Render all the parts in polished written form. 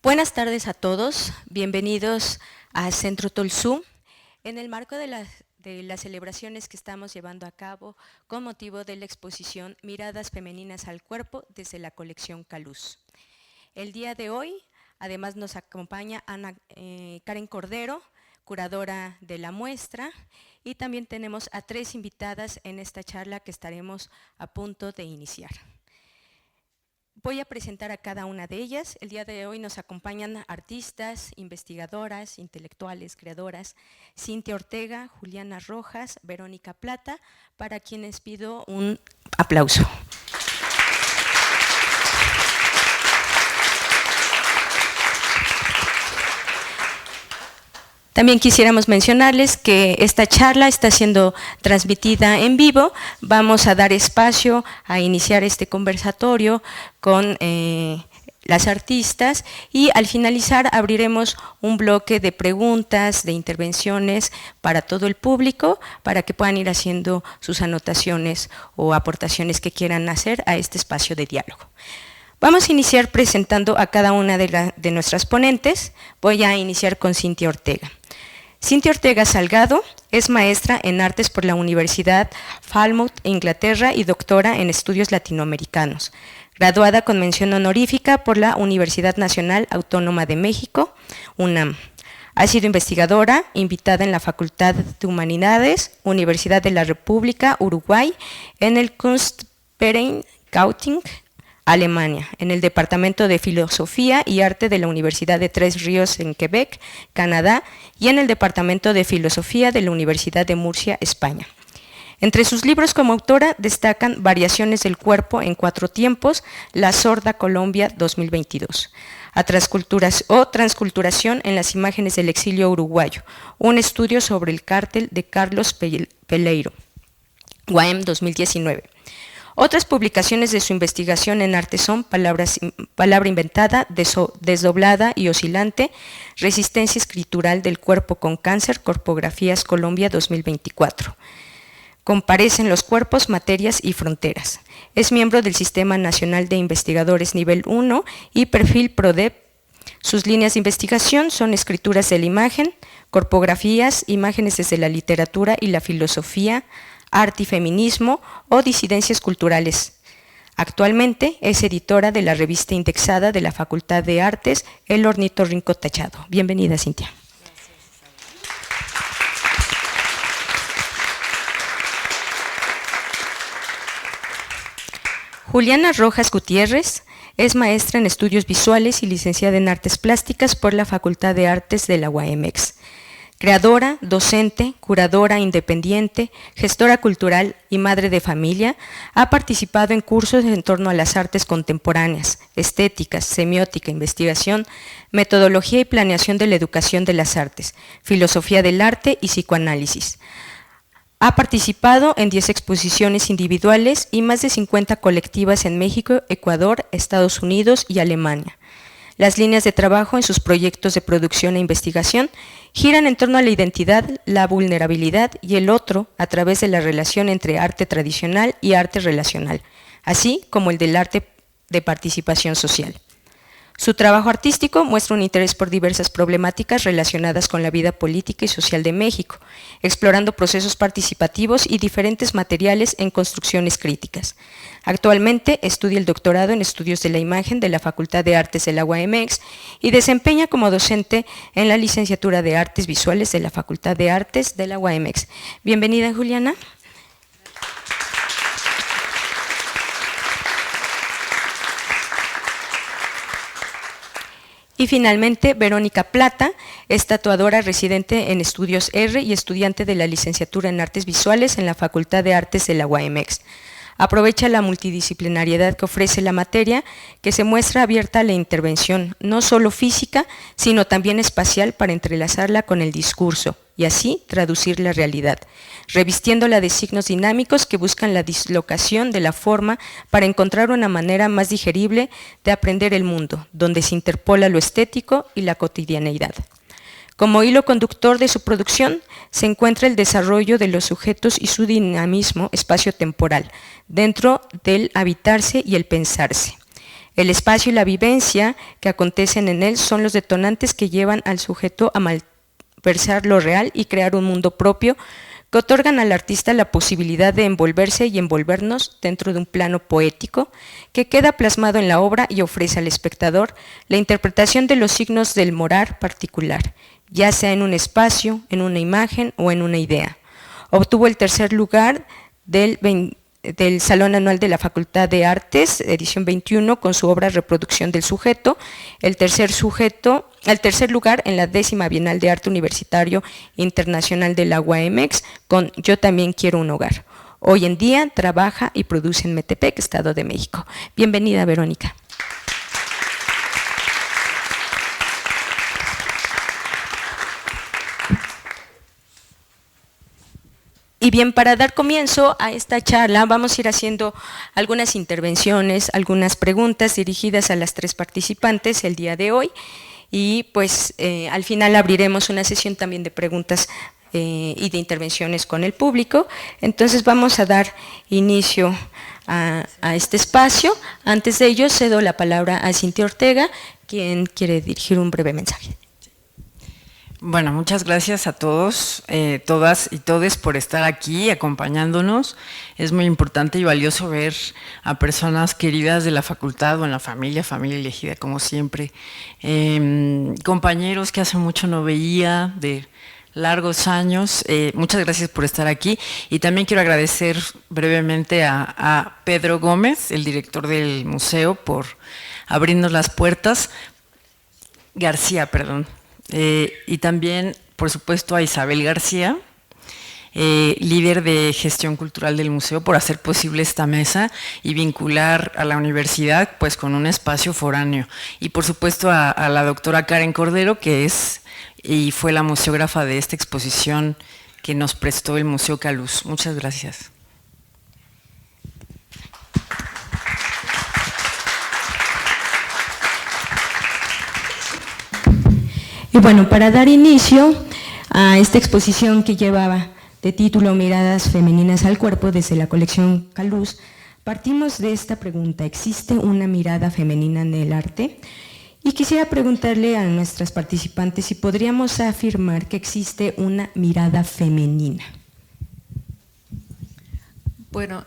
Buenas tardes a todos, bienvenidos a Centro Tolsú. En el marco de las celebraciones que estamos llevando a cabo con motivo de la exposición Miradas Femeninas al Cuerpo desde la colección Caluz. El día de hoy, además, nos acompaña Karen Cordero, curadora de la muestra, y también tenemos a 3 invitadas en esta charla que estaremos a punto de iniciar. Voy a presentar a cada una de ellas. El día de hoy nos acompañan artistas, investigadoras, intelectuales, creadoras, Cintia Ortega, Juliana Rojas, Verónica Plata, para quienes pido un aplauso. También quisiéramos mencionarles que esta charla está siendo transmitida en vivo. Vamos a dar espacio a iniciar este conversatorio con las artistas y al finalizar abriremos un bloque de preguntas, de intervenciones para todo el público, para que puedan ir haciendo sus anotaciones o aportaciones que quieran hacer a este espacio de diálogo. Vamos a iniciar presentando a cada una de nuestras ponentes. Voy a iniciar con Cintia Ortega. Cintia Ortega Salgado es maestra en artes por la Universidad Falmouth, Inglaterra, y doctora en estudios latinoamericanos. Graduada con mención honorífica por la Universidad Nacional Autónoma de México, UNAM. Ha sido investigadora, invitada en la Facultad de Humanidades, Universidad de la República, Uruguay, en el Kunstverein Gauting, Alemania, en el Departamento de Filosofía y Arte de la Universidad de Tres Ríos en Quebec, Canadá, y en el Departamento de Filosofía de la Universidad de Murcia, España. Entre sus libros como autora destacan Variaciones del cuerpo en 4 tiempos, La sorda Colombia 2022, Transculturación en las imágenes del exilio uruguayo, un estudio sobre el cártel de Carlos Peleiro, UAM 2019. Otras publicaciones de su investigación en arte son Palabra inventada, desdoblada y oscilante, Resistencia escritural del cuerpo con cáncer, Corpografías Colombia 2024. Comparecen los cuerpos, materias y fronteras. Es miembro del Sistema Nacional de Investigadores Nivel 1 y Perfil PRODEP. Sus líneas de investigación son escrituras de la imagen, corpografías, imágenes desde la literatura y la filosofía, arte y feminismo o disidencias culturales. Actualmente es editora de la revista indexada de la Facultad de Artes, El Ornitorrinco Tachado. Bienvenida, Cintia. Juliana Rojas Gutiérrez es maestra en estudios visuales y licenciada en artes plásticas por la Facultad de Artes de la UAMX. Creadora, docente, curadora independiente, gestora cultural y madre de familia, ha participado en cursos en torno a las artes contemporáneas, estéticas, semiótica, investigación, metodología y planeación de la educación de las artes, filosofía del arte y psicoanálisis. Ha participado en 10 exposiciones individuales y más de 50 colectivas en México, Ecuador, Estados Unidos y Alemania. Las líneas de trabajo en sus proyectos de producción e investigación giran en torno a la identidad, la vulnerabilidad y el otro a través de la relación entre arte tradicional y arte relacional, así como el del arte de participación social. Su trabajo artístico muestra un interés por diversas problemáticas relacionadas con la vida política y social de México, explorando procesos participativos y diferentes materiales en construcciones críticas. Actualmente estudia el doctorado en Estudios de la Imagen de la Facultad de Artes de la UAMX y desempeña como docente en la Licenciatura de Artes Visuales de la Facultad de Artes de la UAMX. Bienvenida, Juliana. Y finalmente, Verónica Plata es tatuadora residente en Estudios R y estudiante de la Licenciatura en Artes Visuales en la Facultad de Artes de la UAMX. Aprovecha la multidisciplinariedad que ofrece la materia, que se muestra abierta a la intervención, no solo física, sino también espacial para entrelazarla con el discurso y así traducir la realidad, revistiéndola de signos dinámicos que buscan la dislocación de la forma para encontrar una manera más digerible de aprender el mundo, donde se interpola lo estético y la cotidianeidad. Como hilo conductor de su producción se encuentra el desarrollo de los sujetos y su dinamismo espaciotemporal, dentro del habitarse y el pensarse. El espacio y la vivencia que acontecen en él son los detonantes que llevan al sujeto a malversar lo real y crear un mundo propio que otorgan al artista la posibilidad de envolverse y envolvernos dentro de un plano poético que queda plasmado en la obra y ofrece al espectador la interpretación de los signos del morar particular, ya sea en un espacio, en una imagen o en una idea. Obtuvo el tercer lugar del Salón Anual de la Facultad de Artes, edición 21, con su obra Reproducción del Sujeto, el tercer lugar en la 10ª Bienal de Arte Universitario Internacional de la UAMX, con Yo también quiero un hogar. Hoy en día trabaja y produce en Metepec, Estado de México. Bienvenida, Verónica. Y bien, para dar comienzo a esta charla vamos a ir haciendo algunas intervenciones, algunas preguntas dirigidas a las 3 participantes el día de hoy y pues al final abriremos una sesión también de preguntas y de intervenciones con el público. Entonces vamos a dar inicio a este espacio. Antes de ello cedo la palabra a Cintia Ortega, quien quiere dirigir un breve mensaje. Bueno, muchas gracias a todos, todas y todes por estar aquí acompañándonos. Es muy importante y valioso ver a personas queridas de la facultad o en la familia elegida como siempre. Compañeros que hace mucho no veía, de largos años. Muchas gracias por estar aquí y también quiero agradecer brevemente a Pedro Gómez, el director del museo, por abrirnos las puertas. García, perdón. Y también, por supuesto, a Isabel García, líder de gestión cultural del museo, por hacer posible esta mesa y vincular a la universidad pues con un espacio foráneo. Y por supuesto a la doctora Karen Cordero, que es y fue la museógrafa de esta exposición que nos prestó el Museo Caluz. Muchas gracias. Y bueno, para dar inicio a esta exposición que llevaba de título Miradas femeninas al cuerpo desde la colección Caluz, partimos de esta pregunta: ¿existe una mirada femenina en el arte? Y quisiera preguntarle a nuestras participantes si podríamos afirmar que existe una mirada femenina. Bueno,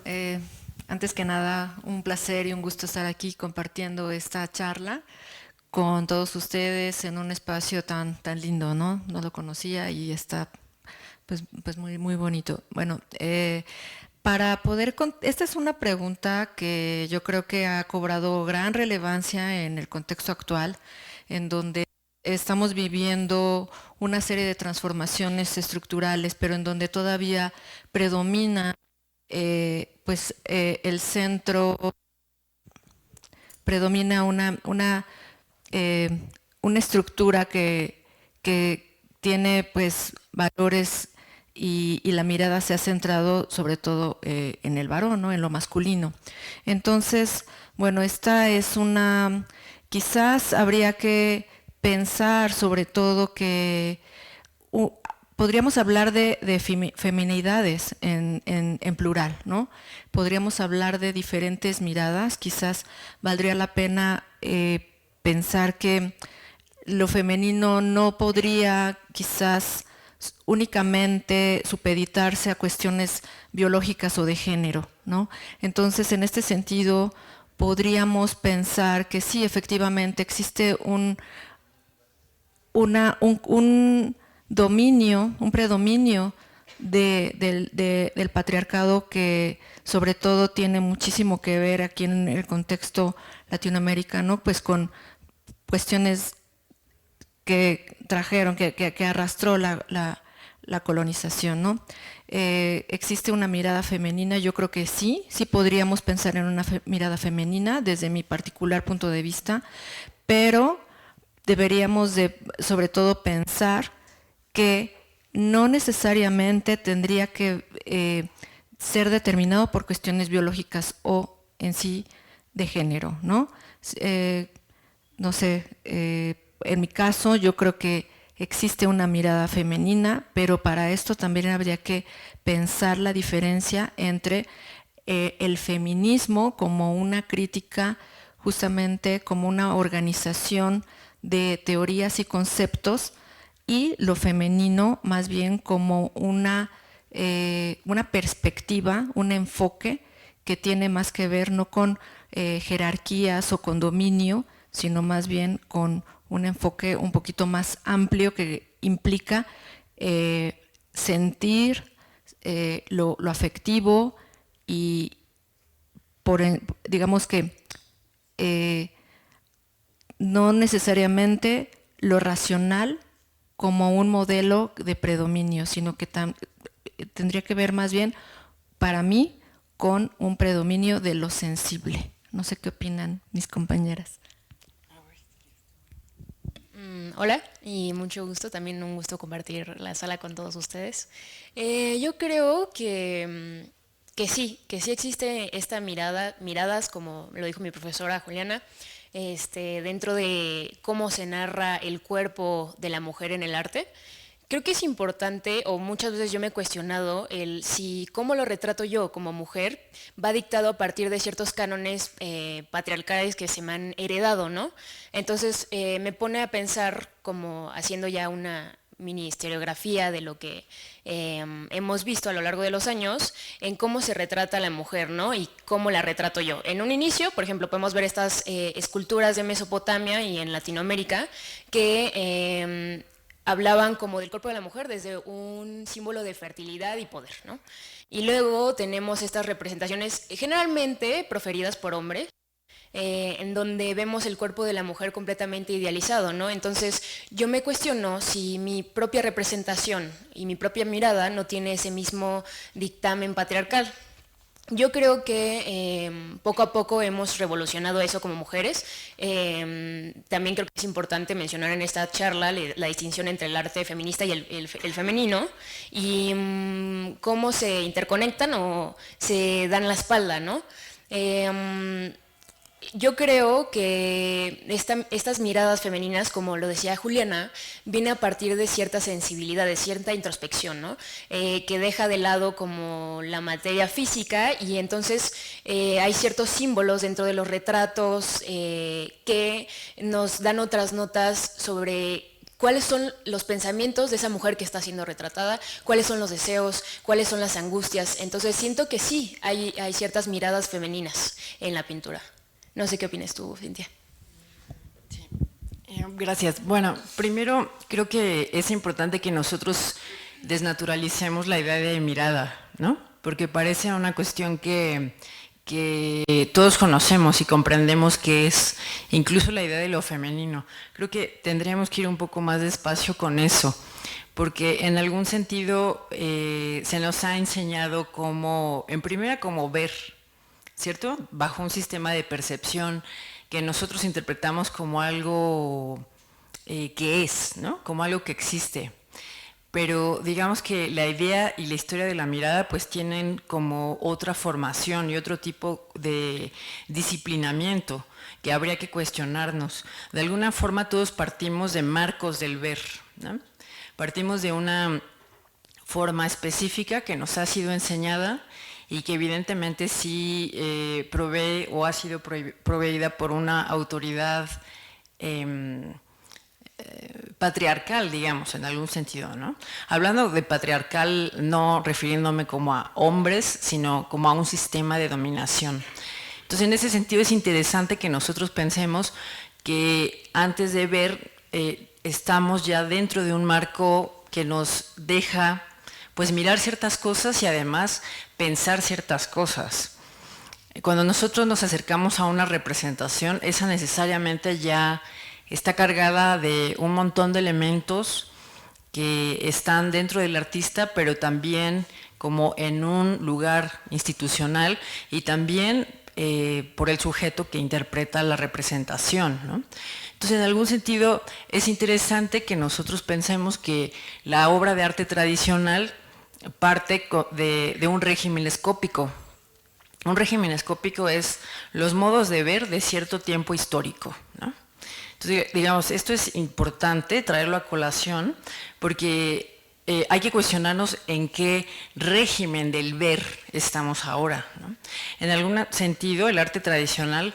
antes que nada, un placer y un gusto estar aquí compartiendo esta charla con todos ustedes en un espacio tan lindo, ¿no? No lo conocía y está pues muy bonito. Bueno, para poder, esta es una pregunta que yo creo que ha cobrado gran relevancia en el contexto actual, en donde estamos viviendo una serie de transformaciones estructurales, pero en donde todavía predomina el centro, predomina una estructura que tiene pues valores y la mirada se ha centrado sobre todo en el varón, ¿no? En lo masculino. Entonces, bueno, esta es quizás habría que pensar sobre todo que podríamos hablar de feminidades en plural, ¿no? Podríamos hablar de diferentes miradas, quizás valdría la pena pensar que lo femenino no podría quizás únicamente supeditarse a cuestiones biológicas o de género, ¿no? Entonces, en este sentido, podríamos pensar que sí, efectivamente, existe un predominio del patriarcado que sobre todo tiene muchísimo que ver aquí en el contexto latinoamericano, pues con cuestiones que trajeron, que arrastró la colonización, ¿no? ¿Existe una mirada femenina? Yo creo que sí podríamos pensar en una mirada femenina desde mi particular punto de vista, pero deberíamos sobre todo pensar que no necesariamente tendría que ser determinado por cuestiones biológicas o en sí de género, ¿no? No sé, en mi caso yo creo que existe una mirada femenina, pero para esto también habría que pensar la diferencia entre el feminismo como una crítica justamente como una organización de teorías y conceptos, y lo femenino más bien como una perspectiva, un enfoque que tiene más que ver no con jerarquías o con dominio, sino más bien con un enfoque un poquito más amplio que implica sentir lo afectivo y digamos que no necesariamente lo racional como un modelo de predominio, sino que tendría que ver más bien, para mí, con un predominio de lo sensible. No sé qué opinan mis compañeras. Hola y mucho gusto, también un gusto compartir la sala con todos ustedes. Yo creo que sí existe esta miradas, como lo dijo mi profesora Juliana, dentro de cómo se narra el cuerpo de la mujer en el arte. Creo que es importante, o muchas veces yo me he cuestionado, si cómo lo retrato yo como mujer va dictado a partir de ciertos cánones patriarcales que se me han heredado, ¿no? Entonces me pone a pensar, como haciendo ya una mini historiografía de lo que hemos visto a lo largo de los años, en cómo se retrata a la mujer, ¿no? Y cómo la retrato yo. En un inicio, por ejemplo, podemos ver estas esculturas de Mesopotamia y en Latinoamérica que hablaban como del cuerpo de la mujer desde un símbolo de fertilidad y poder, ¿no? Y luego tenemos estas representaciones generalmente proferidas por hombres, en donde vemos el cuerpo de la mujer completamente idealizado, ¿no? Entonces yo me cuestiono si mi propia representación y mi propia mirada no tiene ese mismo dictamen patriarcal. Yo creo que poco a poco hemos revolucionado eso como mujeres. También creo que es importante mencionar en esta charla la distinción entre el arte feminista y el femenino, y cómo se interconectan o se dan la espalda, ¿no? Yo creo que estas miradas femeninas, como lo decía Juliana, viene a partir de cierta sensibilidad, de cierta introspección, ¿no? Que deja de lado como la materia física, y entonces hay ciertos símbolos dentro de los retratos que nos dan otras notas sobre cuáles son los pensamientos de esa mujer que está siendo retratada, cuáles son los deseos, cuáles son las angustias. Entonces siento que sí, hay ciertas miradas femeninas en la pintura. No sé qué opinas tú, Cintia. Sí. Gracias. Bueno, primero creo que es importante que nosotros desnaturalicemos la idea de mirada, ¿no? Porque parece una cuestión que todos conocemos y comprendemos que es incluso la idea de lo femenino. Creo que tendríamos que ir un poco más despacio con eso, porque en algún sentido se nos ha enseñado como, en primera, como ver, ¿cierto? Bajo un sistema de percepción que nosotros interpretamos como algo que es, ¿no? Como algo que existe. Pero digamos que la idea y la historia de la mirada pues tienen como otra formación y otro tipo de disciplinamiento que habría que cuestionarnos. De alguna forma todos partimos de marcos del ver, ¿no? Partimos de una forma específica que nos ha sido enseñada y que evidentemente sí provee o ha sido proveída por una autoridad patriarcal, digamos, en algún sentido, ¿no? Hablando de patriarcal, no refiriéndome como a hombres, sino como a un sistema de dominación. Entonces, en ese sentido es interesante que nosotros pensemos que antes de ver, estamos ya dentro de un marco que nos deja pues mirar ciertas cosas y además pensar ciertas cosas. Cuando nosotros nos acercamos a una representación, esa necesariamente ya está cargada de un montón de elementos que están dentro del artista, pero también como en un lugar institucional y también por el sujeto que interpreta la representación, ¿no? Entonces, en algún sentido, es interesante que nosotros pensemos que la obra de arte tradicional parte de un régimen escópico. Un régimen escópico es los modos de ver de cierto tiempo histórico, ¿no? Entonces, digamos, esto es importante traerlo a colación porque hay que cuestionarnos en qué régimen del ver estamos ahora, ¿no? En algún sentido, el arte tradicional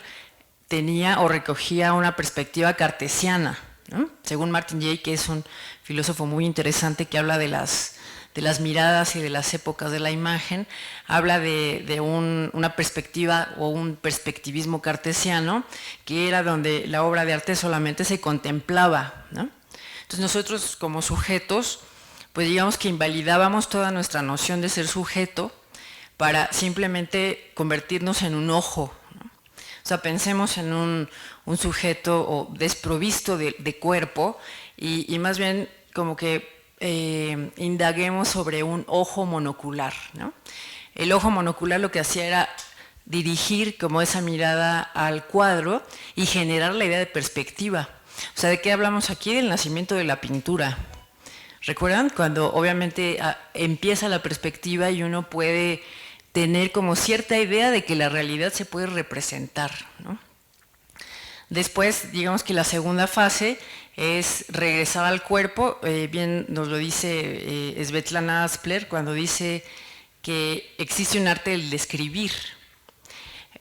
tenía o recogía una perspectiva cartesiana, ¿no? Según Martin Jay, que es un filósofo muy interesante que habla de las miradas y de las épocas de la imagen, habla de una perspectiva o un perspectivismo cartesiano, que era donde la obra de arte solamente se contemplaba, ¿no? Entonces nosotros como sujetos, pues digamos que invalidábamos toda nuestra noción de ser sujeto para simplemente convertirnos en un ojo, ¿no? O sea, pensemos en un sujeto o desprovisto de cuerpo y más bien como que indaguemos sobre un ojo monocular, ¿no? El ojo monocular lo que hacía era dirigir como esa mirada al cuadro y generar la idea de perspectiva. O sea, ¿de qué hablamos aquí? Del nacimiento de la pintura. ¿Recuerdan? Cuando obviamente empieza la perspectiva y uno puede tener como cierta idea de que la realidad se puede representar, ¿no? Después, digamos que la segunda fase es regresar al cuerpo. Bien nos lo dice Svetlana Aspler cuando dice que existe un arte del describir.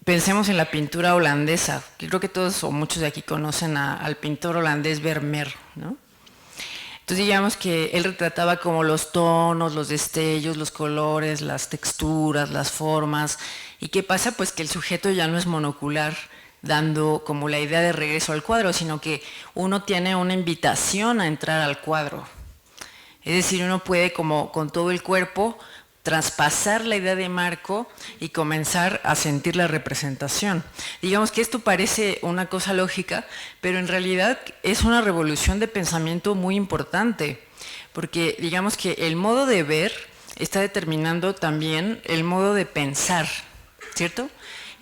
Pensemos en la pintura holandesa, que creo que todos o muchos de aquí conocen al pintor holandés Vermeer, ¿no? Entonces digamos que él retrataba como los tonos, los destellos, los colores, las texturas, las formas. ¿Y qué pasa? Pues que el sujeto ya no es monocular, dando como la idea de regreso al cuadro, sino que uno tiene una invitación a entrar al cuadro. Es decir, uno puede como con todo el cuerpo traspasar la idea de marco y comenzar a sentir la representación. Digamos que esto parece una cosa lógica, pero en realidad es una revolución de pensamiento muy importante, porque digamos que el modo de ver está determinando también el modo de pensar, ¿cierto?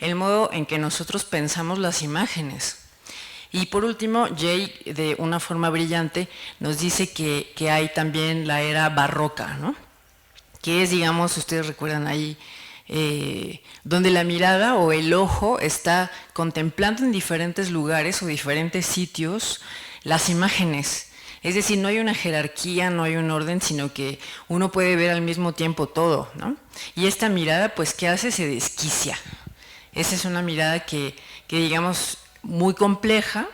El modo en que nosotros pensamos las imágenes. Y por último, Jay, de una forma brillante, nos dice que hay también la era barroca, ¿no? Que es, digamos, ustedes recuerdan ahí, donde la mirada o el ojo está contemplando en diferentes lugares o diferentes sitios las imágenes. Es decir, no hay una jerarquía, no hay un orden, sino que uno puede ver al mismo tiempo todo, ¿no? Y esta mirada, pues, ¿qué hace? Se desquicia. Esa es una mirada que digamos, muy compleja,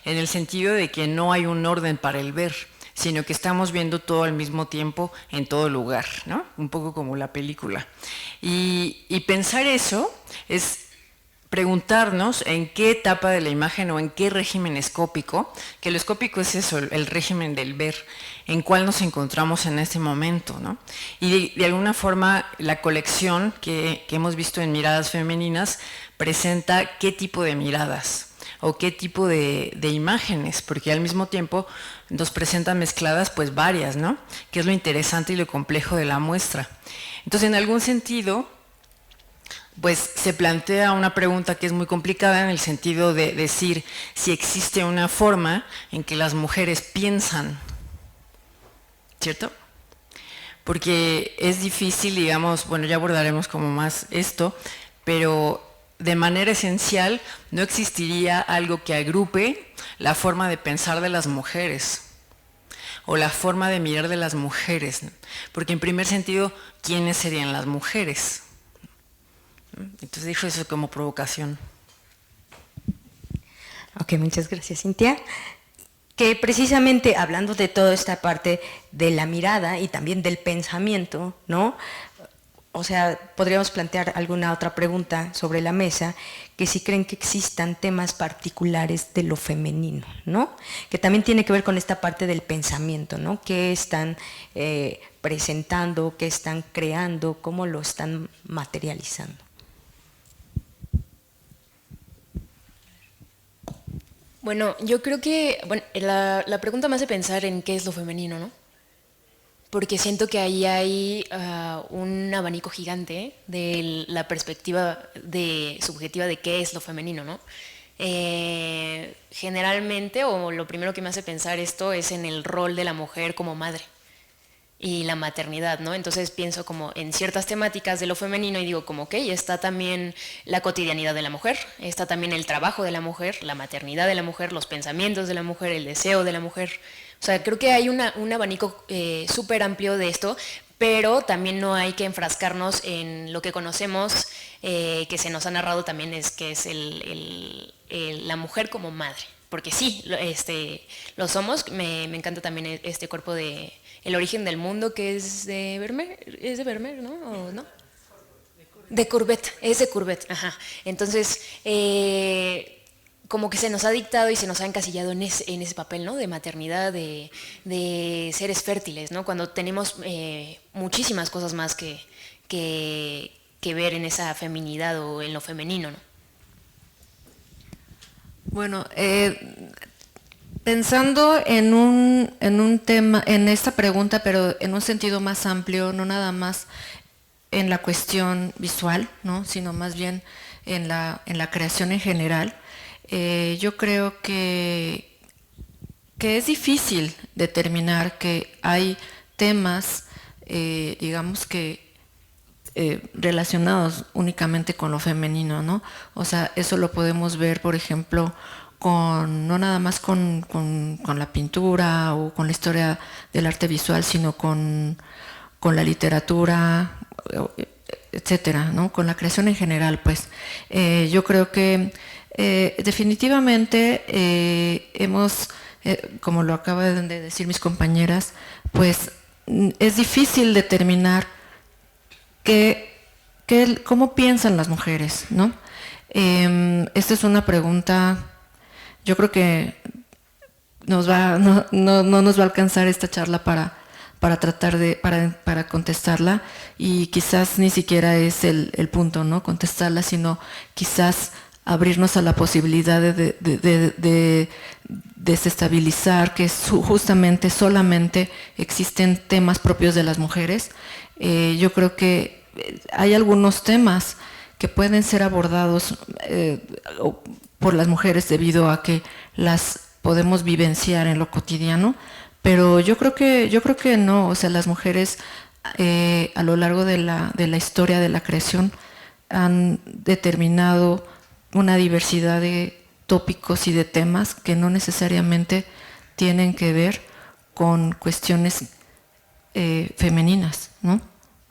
en el sentido de que no hay un orden para el ver, sino que estamos viendo todo al mismo tiempo en todo lugar, ¿no? Un poco como la película. Y pensar eso es preguntarnos en qué etapa de la imagen o en qué régimen escópico, que lo escópico es eso, el régimen del ver, en cuál nos encontramos en este momento, ¿no? Y de alguna forma la colección que hemos visto en Miradas Femeninas presenta qué tipo de miradas o qué tipo de imágenes, porque al mismo tiempo nos presenta mezcladas pues varias, ¿no? Que es lo interesante y lo complejo de la muestra. Entonces, en algún sentido, pues se plantea una pregunta que es muy complicada en el sentido de decir si existe una forma en que las mujeres piensan, ¿cierto? Porque es difícil, digamos, bueno, ya abordaremos como más esto, pero de manera esencial no existiría algo que agrupe la forma de pensar de las mujeres o la forma de mirar de las mujeres, porque en primer sentido, ¿quiénes serían las mujeres? Entonces dijo eso como provocación. Ok, muchas gracias, Cintia. Que precisamente hablando de toda esta parte de la mirada y también del pensamiento, ¿no? O sea, podríamos plantear alguna otra pregunta sobre la mesa, que si creen que existan temas particulares de lo femenino, ¿no? Que también tiene que ver con esta parte del pensamiento, ¿no? ¿Qué están presentando, qué están creando, cómo lo están materializando? Bueno, yo creo que la pregunta me hace pensar en qué es lo femenino, ¿no? Porque siento que ahí hay un abanico gigante de la perspectiva subjetiva de qué es lo femenino, ¿no? Generalmente, o lo primero que me hace pensar esto es en el rol de la mujer como madre y la maternidad, ¿no? Entonces pienso como en ciertas temáticas de lo femenino y digo como, ok, está también la cotidianidad de la mujer, está también el trabajo de la mujer, la maternidad de la mujer, los pensamientos de la mujer, el deseo de la mujer. O sea, creo que hay un abanico súper amplio de esto, pero también no hay que enfrascarnos en lo que conocemos, que se nos ha narrado también, que es la mujer como madre. Porque sí, lo somos. Me encanta también este cuerpo de El origen del mundo, que es de Vermeer. ¿Es de Vermeer, no? ¿O no? De Courbet, es de Courbet, ajá. Entonces, como que se nos ha dictado y se nos ha encasillado en ese papel, ¿no? De maternidad, de seres fértiles, ¿no? Cuando tenemos muchísimas cosas más que ver en esa feminidad o en lo femenino, ¿no? Bueno, pensando en un tema, en esta pregunta, pero en un sentido más amplio, no nada más en la cuestión visual, ¿no? Sino más bien en la creación en general, yo creo que es difícil determinar que hay temas, digamos que relacionados únicamente con lo femenino, ¿no? O sea, eso lo podemos ver, por ejemplo, no nada más con la pintura o con la historia del arte visual, sino con la literatura, etcétera, ¿no? Con la creación en general, pues. Yo creo que definitivamente hemos, como lo acaban de decir mis compañeras, pues es difícil determinar cómo piensan las mujeres, ¿no? Esta es una pregunta, yo creo que no nos va a alcanzar esta charla para tratar para contestarla, y quizás ni siquiera es el punto, ¿no? Contestarla, sino quizás abrirnos a la posibilidad de desestabilizar que justamente solamente existen temas propios de las mujeres. Yo creo que hay algunos temas que pueden ser abordados por las mujeres debido a que las podemos vivenciar en lo cotidiano, pero yo creo que no. O sea, las mujeres a lo largo de la historia de la creación han determinado una diversidad de tópicos y de temas que no necesariamente tienen que ver con cuestiones femeninas, ¿no?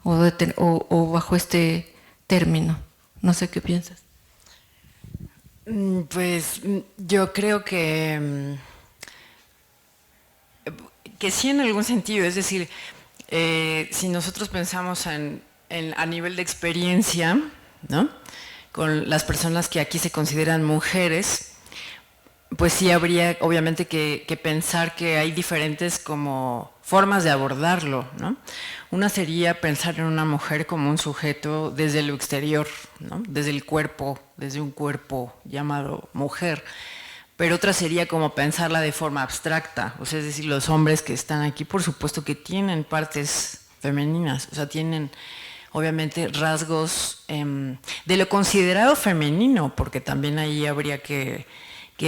O bajo este término. No sé qué piensas. Pues yo creo que sí, en algún sentido. Es decir, si nosotros pensamos a nivel de experiencia, ¿no? Con las personas que aquí se consideran mujeres, pues sí habría obviamente que pensar que hay diferentes como formas de abordarlo, ¿no? Una sería pensar en una mujer como un sujeto desde lo exterior, ¿no? Desde el cuerpo, desde un cuerpo llamado mujer. Pero otra sería como pensarla de forma abstracta, o sea, es decir, los hombres que están aquí, por supuesto que tienen partes femeninas, o sea, tienen obviamente rasgos de lo considerado femenino, porque también ahí habría que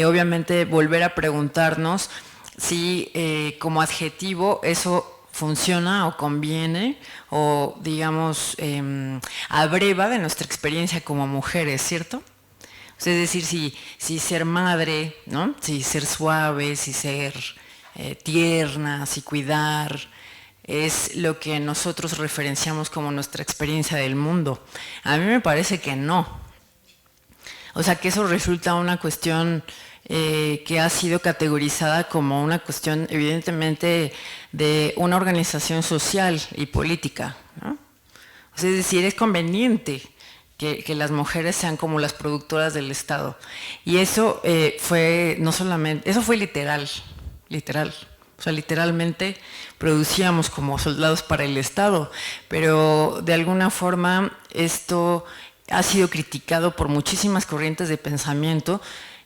obviamente volver a preguntarnos si como adjetivo eso funciona o conviene o, digamos, abreva de nuestra experiencia como mujeres, ¿cierto? O sea, es decir, si ser madre, ¿no? Si ser suave, si ser tierna, si cuidar, es lo que nosotros referenciamos como nuestra experiencia del mundo. A mí me parece que no. O sea, que eso resulta una cuestión que ha sido categorizada como una cuestión evidentemente de una organización social y política, ¿no? O sea, es decir, es conveniente que las mujeres sean como las productoras del Estado. Y eso fue no solamente, eso fue literal. O sea, literalmente producíamos como soldados para el Estado, pero de alguna forma esto ha sido criticado por muchísimas corrientes de pensamiento,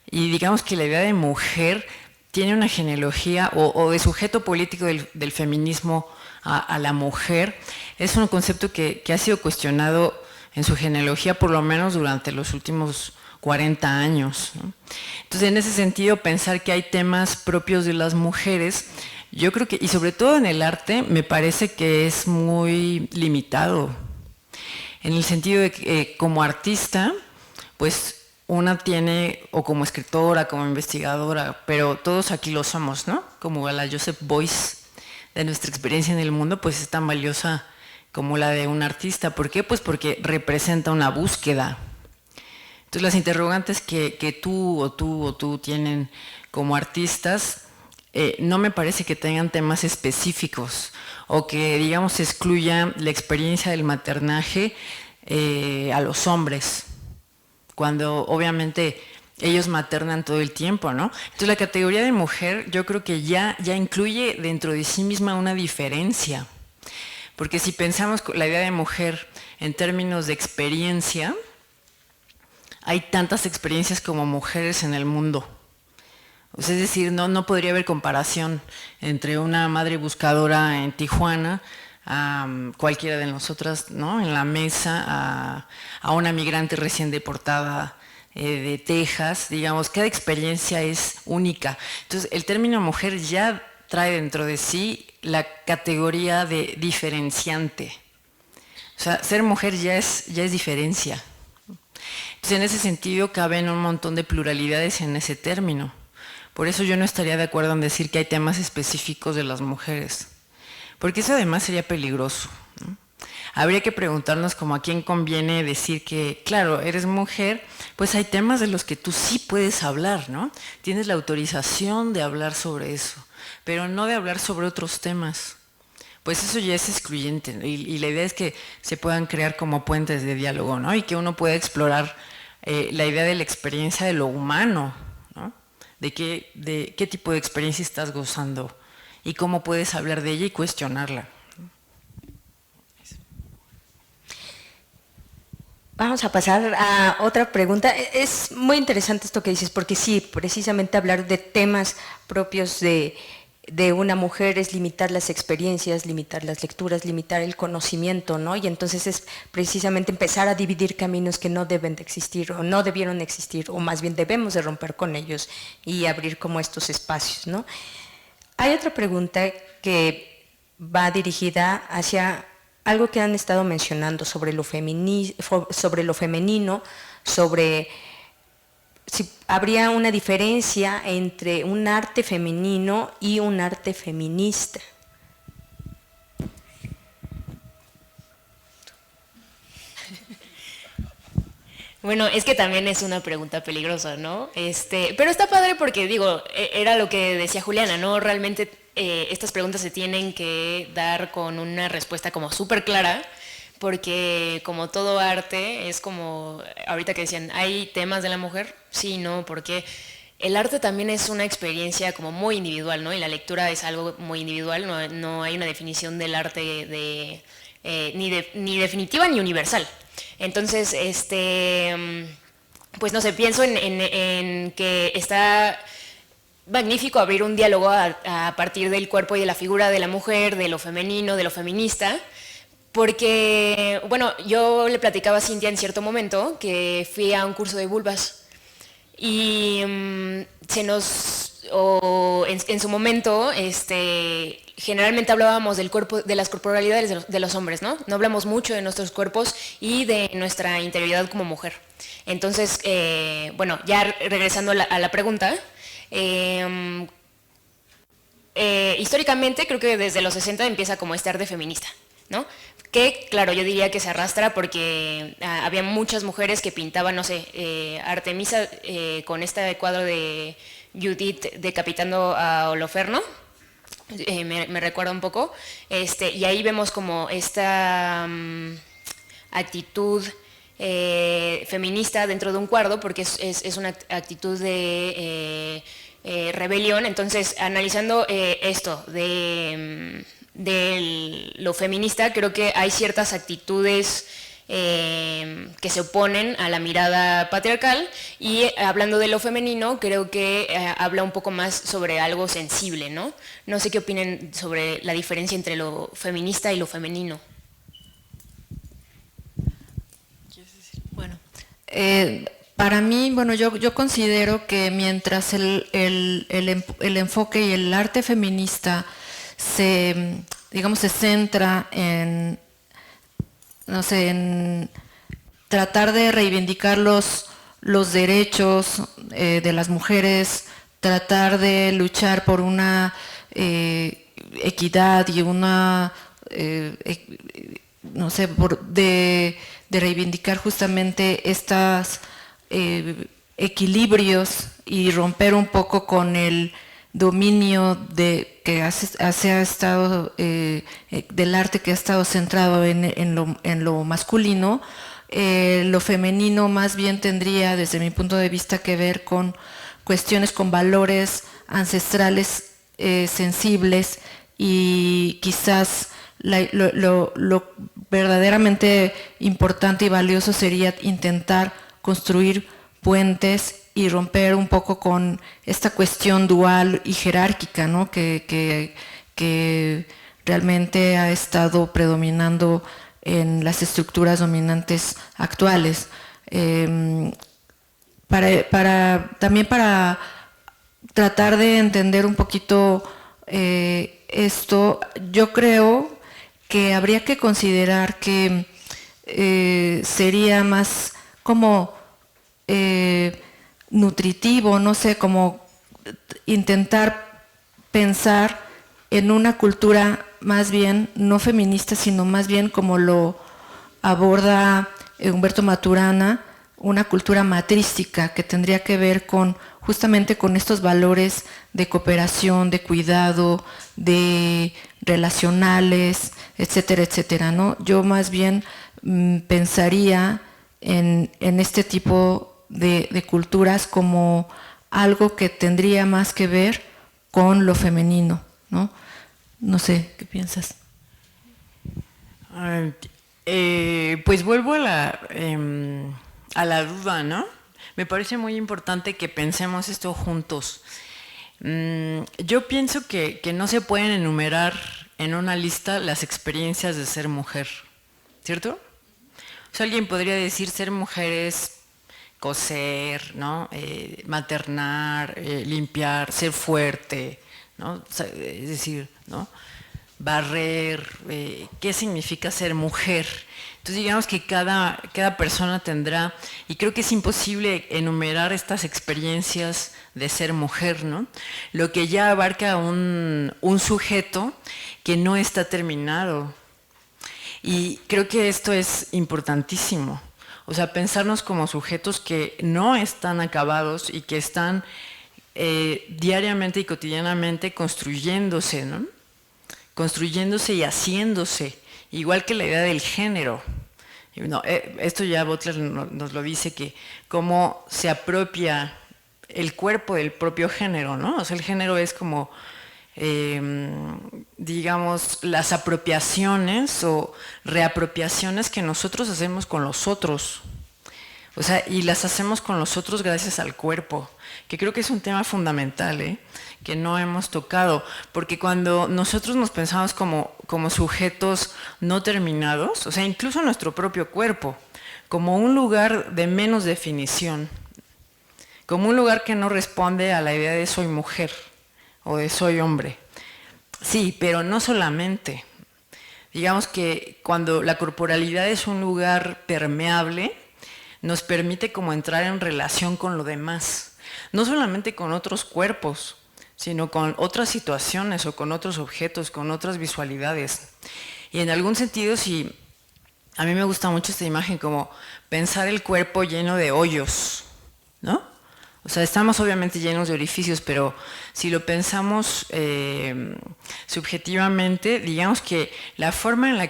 y digamos que la idea de mujer tiene una genealogía o de sujeto político del feminismo a la mujer. Es un concepto que ha sido cuestionado en su genealogía por lo menos durante los últimos 40 años, ¿no? Entonces, en ese sentido, pensar que hay temas propios de las mujeres, yo creo que, y sobre todo en el arte, me parece que es muy limitado, en el sentido de que como artista, pues una tiene, o como escritora, como investigadora, pero todos aquí lo somos, ¿no? Como la Joseph Beuys de nuestra experiencia en el mundo, pues es tan valiosa como la de un artista. ¿Por qué? Pues porque representa una búsqueda. Entonces las interrogantes que tú tienen como artistas, no me parece que tengan temas específicos o que, digamos, excluyan la experiencia del maternaje a los hombres, cuando obviamente ellos maternan todo el tiempo, ¿no? Entonces la categoría de mujer yo creo que ya incluye dentro de sí misma una diferencia, porque si pensamos la idea de mujer en términos de experiencia, hay tantas experiencias como mujeres en el mundo. O sea, es decir, no podría haber comparación entre una madre buscadora en Tijuana a cualquiera de nosotras, ¿no? En la mesa, a una migrante recién deportada de Texas. Digamos, cada experiencia es única. Entonces, el término mujer ya trae dentro de sí la categoría de diferenciante. O sea, ser mujer ya es diferencia. Entonces, en ese sentido, caben un montón de pluralidades en ese término. Por eso yo no estaría de acuerdo en decir que hay temas específicos de las mujeres, porque eso además sería peligroso, ¿no? Habría que preguntarnos como a quién conviene decir que, claro, eres mujer, pues hay temas de los que tú sí puedes hablar, ¿no? Tienes la autorización de hablar sobre eso, pero no de hablar sobre otros temas. Pues eso ya es excluyente, ¿no? Y la idea es que se puedan crear como puentes de diálogo, ¿no? Y que uno pueda explorar la idea de la experiencia de lo humano, ¿no? De qué tipo de experiencia estás gozando y cómo puedes hablar de ella y cuestionarla. Vamos a pasar a otra pregunta. Es muy interesante esto que dices, porque sí, precisamente hablar de temas propios de una mujer es limitar las experiencias, limitar las lecturas, limitar el conocimiento, ¿no? Y entonces es precisamente empezar a dividir caminos que no deben de existir o no debieron existir, o más bien debemos de romper con ellos y abrir como estos espacios, ¿no? Hay otra pregunta que va dirigida hacia algo que han estado mencionando sobre lo femenino, sobre si habría una diferencia entre un arte femenino y un arte feminista. Bueno, es que también es una pregunta peligrosa, ¿no? Pero está padre porque, digo, era lo que decía Juliana, ¿no? Realmente estas preguntas se tienen que dar con una respuesta como súper clara, porque como todo arte, es como, ahorita que decían, ¿hay temas de la mujer? Sí, no, porque el arte también es una experiencia como muy individual, ¿no? Y la lectura es algo muy individual, no hay una definición del arte ni definitiva ni universal. Entonces, pues no sé, pienso en que está magnífico abrir un diálogo a partir del cuerpo y de la figura de la mujer, de lo femenino, de lo feminista, porque, bueno, yo le platicaba a Cintia en cierto momento que fui a un curso de vulvas y en su momento, generalmente hablábamos del cuerpo, de las corporalidades de los hombres, ¿no? No hablamos mucho de nuestros cuerpos y de nuestra interioridad como mujer. Entonces, bueno, ya regresando a la pregunta, históricamente creo que desde los 60 empieza como este arte feminista, ¿no? Que, claro, yo diría que se arrastra porque había muchas mujeres que pintaban, no sé, Artemisa con este cuadro de Judith decapitando a Holoferno, me recuerda un poco, y ahí vemos como esta actitud feminista dentro de un cuadro, porque es una actitud de rebelión. Entonces, analizando esto de lo feminista, creo que hay ciertas actitudes que se oponen a la mirada patriarcal, y hablando de lo femenino, creo que habla un poco más sobre algo sensible, ¿no? No sé qué opinen sobre la diferencia entre lo feminista y lo femenino. Bueno, para mí, bueno, yo considero que mientras el enfoque y el arte feminista se centra en, no sé, en tratar de reivindicar los derechos de las mujeres, tratar de luchar por una equidad y una, no sé, de reivindicar justamente estas equilibrios y romper un poco con el dominio que ha estado del arte que ha estado centrado en lo masculino. Lo femenino más bien tendría, desde mi punto de vista, que ver con cuestiones, con valores ancestrales sensibles, y quizás lo verdaderamente importante y valioso sería intentar construir puentes y romper un poco con esta cuestión dual y jerárquica, ¿no? que realmente ha estado predominando en las estructuras dominantes actuales. También para tratar de entender un poquito esto, yo creo que habría que considerar que sería más como nutritivo, no sé, como intentar pensar en una cultura más bien no feminista, sino más bien como lo aborda Humberto Maturana, una cultura matrística que tendría que ver con justamente con estos valores de cooperación, de cuidado, de relacionales, etcétera, etcétera, ¿no? Yo más bien pensaría en este tipo de culturas como algo que tendría más que ver con lo femenino, ¿no? No sé, ¿qué piensas? Pues vuelvo a la duda, ¿no? Me parece muy importante que pensemos esto juntos. Yo pienso que no se pueden enumerar en una lista las experiencias de ser mujer, ¿cierto? O sea, alguien podría decir ser mujer es coser, ¿no? Maternar, limpiar, ser fuerte, ¿no? O sea, es decir, ¿no? Barrer, qué significa ser mujer. Entonces digamos que cada persona tendrá, y creo que es imposible enumerar estas experiencias de ser mujer, ¿no? Lo que ya abarca un sujeto que no está terminado. Y creo que esto es importantísimo. O sea, pensarnos como sujetos que no están acabados y que están diariamente y cotidianamente construyéndose, ¿no? Construyéndose y haciéndose, igual que la idea del género. No, esto ya Butler nos lo dice, que cómo se apropia el cuerpo del propio género, ¿no? O sea, el género es como, digamos, las apropiaciones o reapropiaciones que nosotros hacemos con los otros. O sea, y las hacemos con los otros gracias al cuerpo, que creo que es un tema fundamental, que no hemos tocado, porque cuando nosotros nos pensamos como sujetos no terminados, o sea, incluso nuestro propio cuerpo, como un lugar de menos definición, como un lugar que no responde a la idea de soy mujer o de soy hombre. Sí, pero no solamente. Digamos que cuando la corporalidad es un lugar permeable, nos permite como entrar en relación con lo demás, no solamente con otros cuerpos, sino con otras situaciones o con otros objetos, con otras visualidades. Y en algún sentido, sí, a mí me gusta mucho esta imagen, como pensar el cuerpo lleno de hoyos, ¿no? O sea, estamos obviamente llenos de orificios, pero si lo pensamos subjetivamente, digamos que la forma en la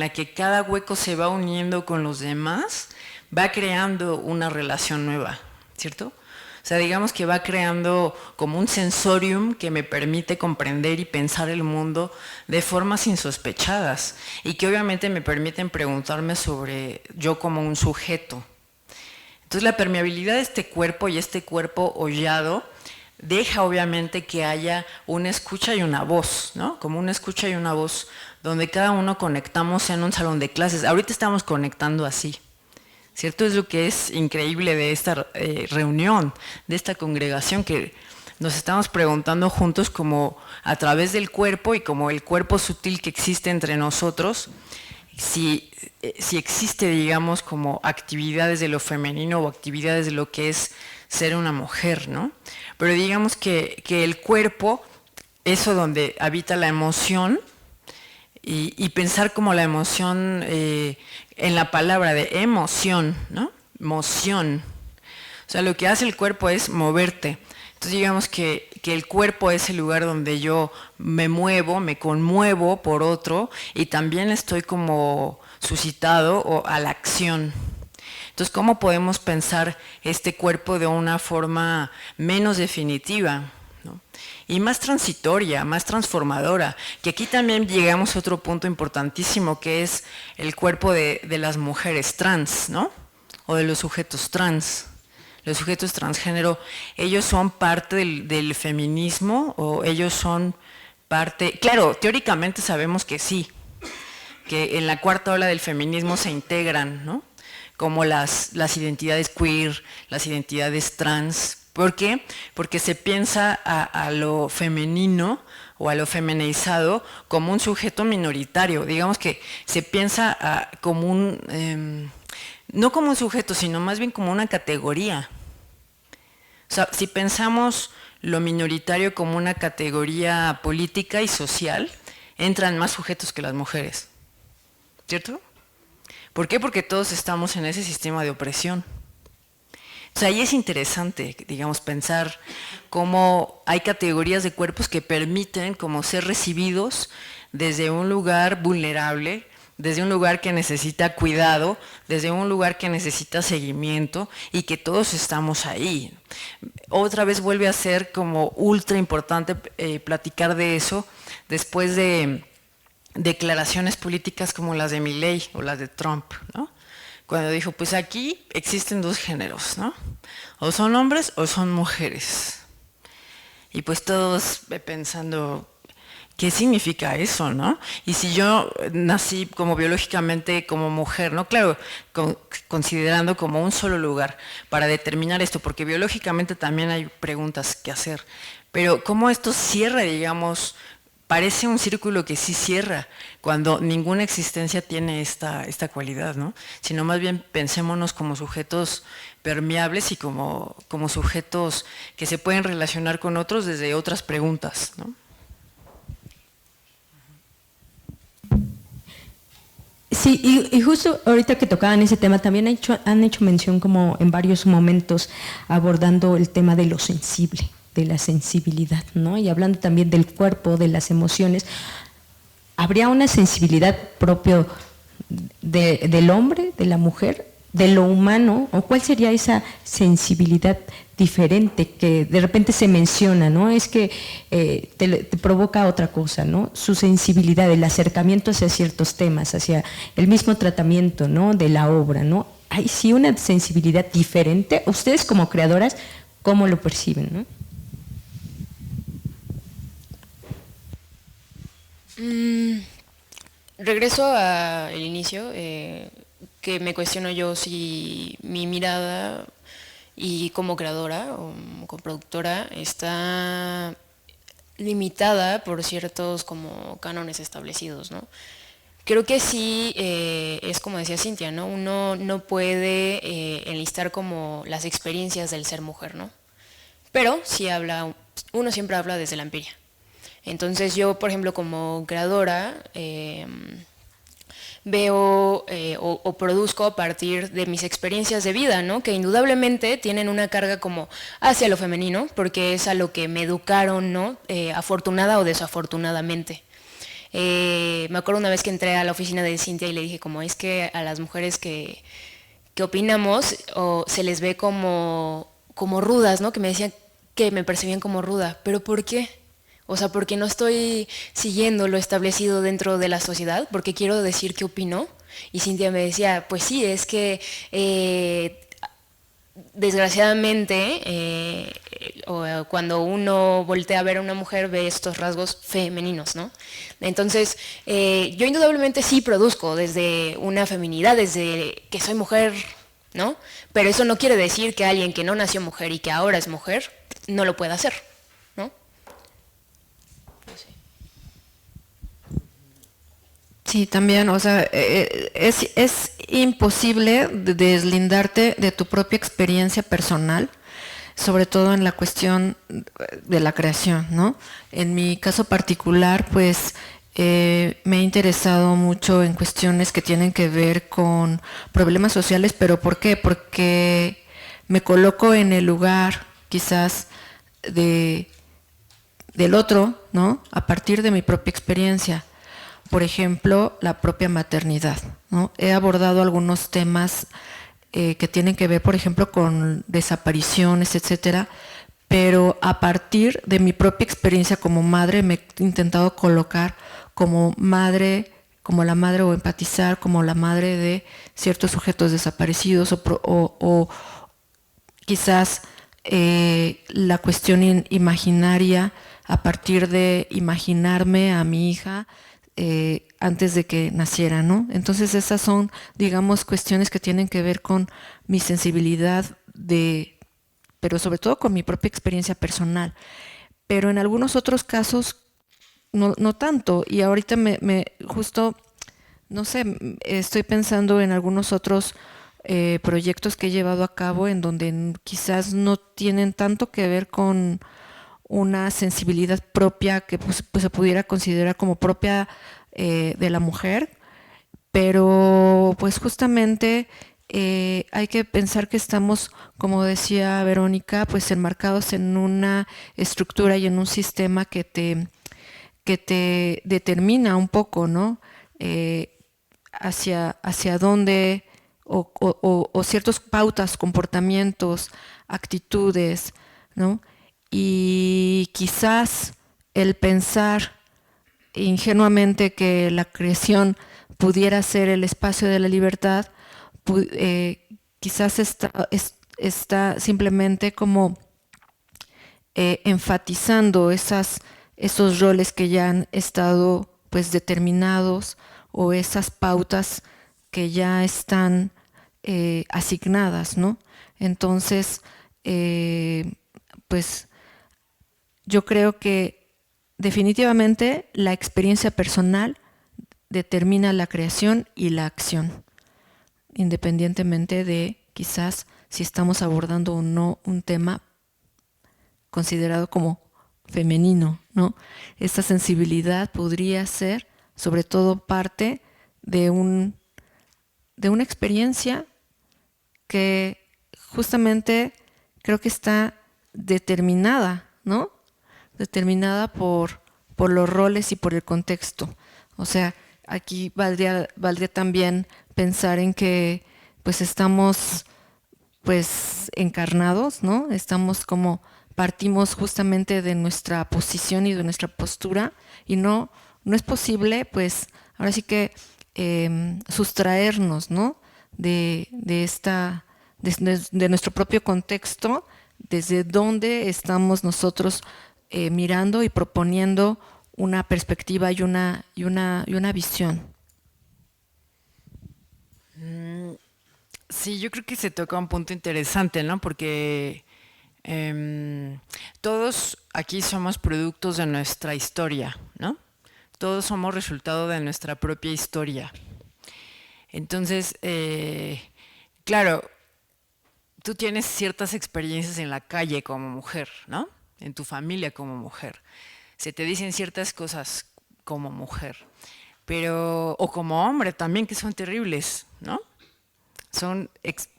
que cada hueco se va uniendo con los demás va creando una relación nueva, ¿cierto? O sea, digamos que va creando como un sensorium que me permite comprender y pensar el mundo de formas insospechadas y que obviamente me permiten preguntarme sobre yo como un sujeto. Entonces la permeabilidad de este cuerpo y este cuerpo hollado deja obviamente que haya una escucha y una voz, ¿no? Como una escucha y una voz donde cada uno conectamos en un salón de clases. Ahorita estamos conectando así. ¿Cierto? Es lo que es increíble de esta reunión, de esta congregación, que nos estamos preguntando juntos como a través del cuerpo y como el cuerpo sutil que existe entre nosotros, si existe, digamos, como actividades de lo femenino o actividades de lo que es ser una mujer, ¿no? Pero digamos que el cuerpo, eso donde habita la emoción, y pensar como la emoción en la palabra de emoción, ¿no? Moción. O sea, lo que hace el cuerpo es moverte. Entonces digamos que el cuerpo es el lugar donde yo me muevo, me conmuevo por otro y también estoy como suscitado a la acción. Entonces, ¿cómo podemos pensar este cuerpo de una forma menos definitiva, ¿no? Y más transitoria, más transformadora? Que aquí también llegamos a otro punto importantísimo, que es el cuerpo de las mujeres trans, ¿no? O de los sujetos trans. Los sujetos transgénero, ellos son parte del feminismo o ellos son parte, claro, teóricamente sabemos que sí, que en la cuarta ola del feminismo se integran, ¿no? Como las identidades queer, las identidades trans. ¿Por qué? Porque se piensa a lo femenino o a lo feminizado como un sujeto minoritario. Digamos que se piensa como un... no como un sujeto, sino más bien como una categoría. O sea, si pensamos lo minoritario como una categoría política y social, entran más sujetos que las mujeres. ¿Cierto? ¿Por qué? Porque todos estamos en ese sistema de opresión. O sea, ahí es interesante, digamos, pensar cómo hay categorías de cuerpos que permiten como ser recibidos desde un lugar vulnerable, desde un lugar que necesita cuidado, desde un lugar que necesita seguimiento y que todos estamos ahí. Otra vez vuelve a ser como ultra importante platicar de eso después de declaraciones políticas como las de Milei o las de Trump, ¿no? Cuando dijo, pues aquí existen dos géneros, ¿no? O son hombres o son mujeres. Y pues todos pensando, ¿qué significa eso, no? Y si yo nací como biológicamente como mujer, ¿no? Claro, considerando como un solo lugar para determinar esto, porque biológicamente también hay preguntas que hacer. Pero cómo esto cierra, digamos, parece un círculo que sí cierra, cuando ninguna existencia tiene esta cualidad, ¿no? Sino más bien pensémonos como sujetos permeables y como sujetos que se pueden relacionar con otros desde otras preguntas, ¿no? Sí, y justo ahorita que tocaban ese tema, también han hecho mención como en varios momentos abordando el tema de lo sensible, de la sensibilidad, ¿no? Y hablando también del cuerpo, de las emociones. ¿Habría una sensibilidad propia del hombre, de la mujer, de lo humano? ¿O cuál sería esa sensibilidad diferente que de repente se menciona, ¿no? Es que te provoca otra cosa, ¿no? Su sensibilidad, el acercamiento hacia ciertos temas, hacia el mismo tratamiento, ¿no? De la obra, ¿no? Hay sí una sensibilidad diferente. Ustedes como creadoras, ¿cómo lo perciben, no? Regreso al inicio, que me cuestiono yo si mi mirada y como creadora o como productora está limitada por ciertos como cánones establecidos, ¿no? Creo que sí, es como decía Cintia, ¿no? Uno no puede enlistar como las experiencias del ser mujer, ¿no? Pero sí uno siempre habla desde la empiria. Entonces yo, por ejemplo, como creadora, veo o produzco a partir de mis experiencias de vida, ¿no? Que indudablemente tienen una carga como hacia lo femenino, porque es a lo que me educaron, ¿no? Afortunada o desafortunadamente. Me acuerdo una vez que entré a la oficina de Cintia y le dije como, es que a las mujeres que opinamos o se les ve como rudas, ¿no? Que me decían que me percibían como ruda, ¿pero por qué? O sea, porque no estoy siguiendo lo establecido dentro de la sociedad, porque quiero decir qué opino. Y Cintia me decía, pues sí, es que desgraciadamente cuando uno voltea a ver a una mujer ve estos rasgos femeninos, ¿no? Entonces, yo indudablemente sí produzco desde una feminidad, desde que soy mujer, ¿no? Pero eso no quiere decir que alguien que no nació mujer y que ahora es mujer no lo pueda hacer, ¿no? Sí, también, o sea, es imposible deslindarte de tu propia experiencia personal, sobre todo en la cuestión de la creación, ¿no? En mi caso particular, pues, me he interesado mucho en cuestiones que tienen que ver con problemas sociales, pero ¿por qué? Porque me coloco en el lugar quizás del otro, ¿no? A partir de mi propia experiencia. Por ejemplo, la propia maternidad, ¿no? He abordado algunos temas que tienen que ver, por ejemplo, con desapariciones, etcétera, pero a partir de mi propia experiencia como madre me he intentado colocar como madre, como la madre, o empatizar como la madre de ciertos sujetos desaparecidos, o quizás la cuestión imaginaria a partir de imaginarme a mi hija antes de que naciera, ¿no? Entonces esas son, digamos, cuestiones que tienen que ver con mi sensibilidad pero sobre todo con mi propia experiencia personal. Pero en algunos otros casos no tanto. Y ahorita justo, no sé, estoy pensando en algunos otros proyectos que he llevado a cabo en donde quizás no tienen tanto que ver con una sensibilidad propia que pues se pudiera considerar como propia de la mujer, pero pues justamente hay que pensar que estamos, como decía Verónica, pues enmarcados en una estructura y en un sistema que te determina un poco, ¿no? Hacia dónde, o ciertas pautas, comportamientos, actitudes, ¿no? Y quizás el pensar ingenuamente que la creación pudiera ser el espacio de la libertad, quizás está simplemente como enfatizando esos roles que ya han estado pues determinados, o esas pautas que ya están asignadas, ¿no? Entonces, pues yo creo que definitivamente la experiencia personal determina la creación y la acción, independientemente de quizás si estamos abordando o no un tema considerado como femenino, ¿no? Esta sensibilidad podría ser sobre todo parte de una experiencia que justamente creo que está determinada, ¿no? Determinada por los roles y por el contexto. O sea, aquí valdría también pensar en que pues estamos pues encarnados, ¿no? Partimos justamente de nuestra posición y de nuestra postura, y no es posible, pues, ahora sí que sustraernos, ¿no? De nuestro propio contexto, desde donde estamos nosotros mirando y proponiendo una perspectiva y una visión. Sí, yo creo que se toca un punto interesante, ¿no? Porque todos aquí somos productos de nuestra historia, ¿no? Todos somos resultado de nuestra propia historia. Entonces, claro, tú tienes ciertas experiencias en la calle como mujer, ¿no? En tu familia como mujer. Se te dicen ciertas cosas como mujer, o como hombre también, que son terribles, ¿no? Son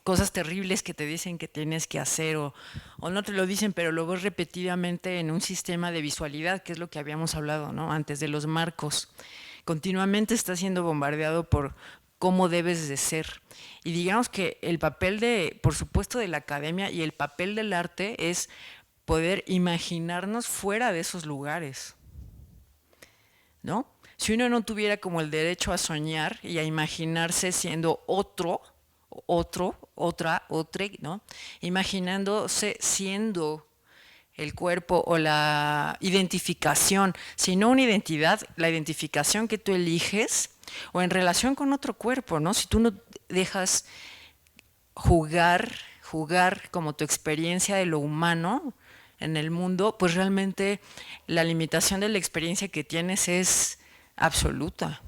cosas terribles que te dicen que tienes que hacer, o no te lo dicen, pero lo ves repetidamente en un sistema de visualidad, que es lo que habíamos hablado, ¿no? Antes, de los marcos. Continuamente estás siendo bombardeado por cómo debes de ser. Y digamos que el papel por supuesto, de la academia y el papel del arte es poder imaginarnos fuera de esos lugares, ¿no? Si uno no tuviera como el derecho a soñar y a imaginarse siendo otra, ¿no? Imaginándose siendo el cuerpo o la identificación, sino una identidad, la identificación que tú eliges, o en relación con otro cuerpo, ¿no? Si tú no dejas jugar como tu experiencia de lo humano en el mundo, pues realmente la limitación de la experiencia que tienes es absoluta.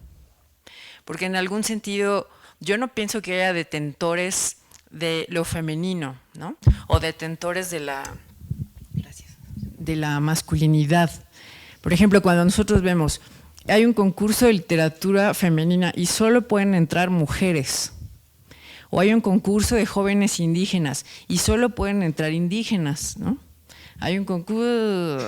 Porque en algún sentido yo no pienso que haya detentores de lo femenino, ¿no? O detentores de la masculinidad. Por ejemplo, cuando nosotros vemos, hay un concurso de literatura femenina y solo pueden entrar mujeres, O hay un concurso de jóvenes indígenas y solo pueden entrar indígenas, ¿no? Hay un concurso.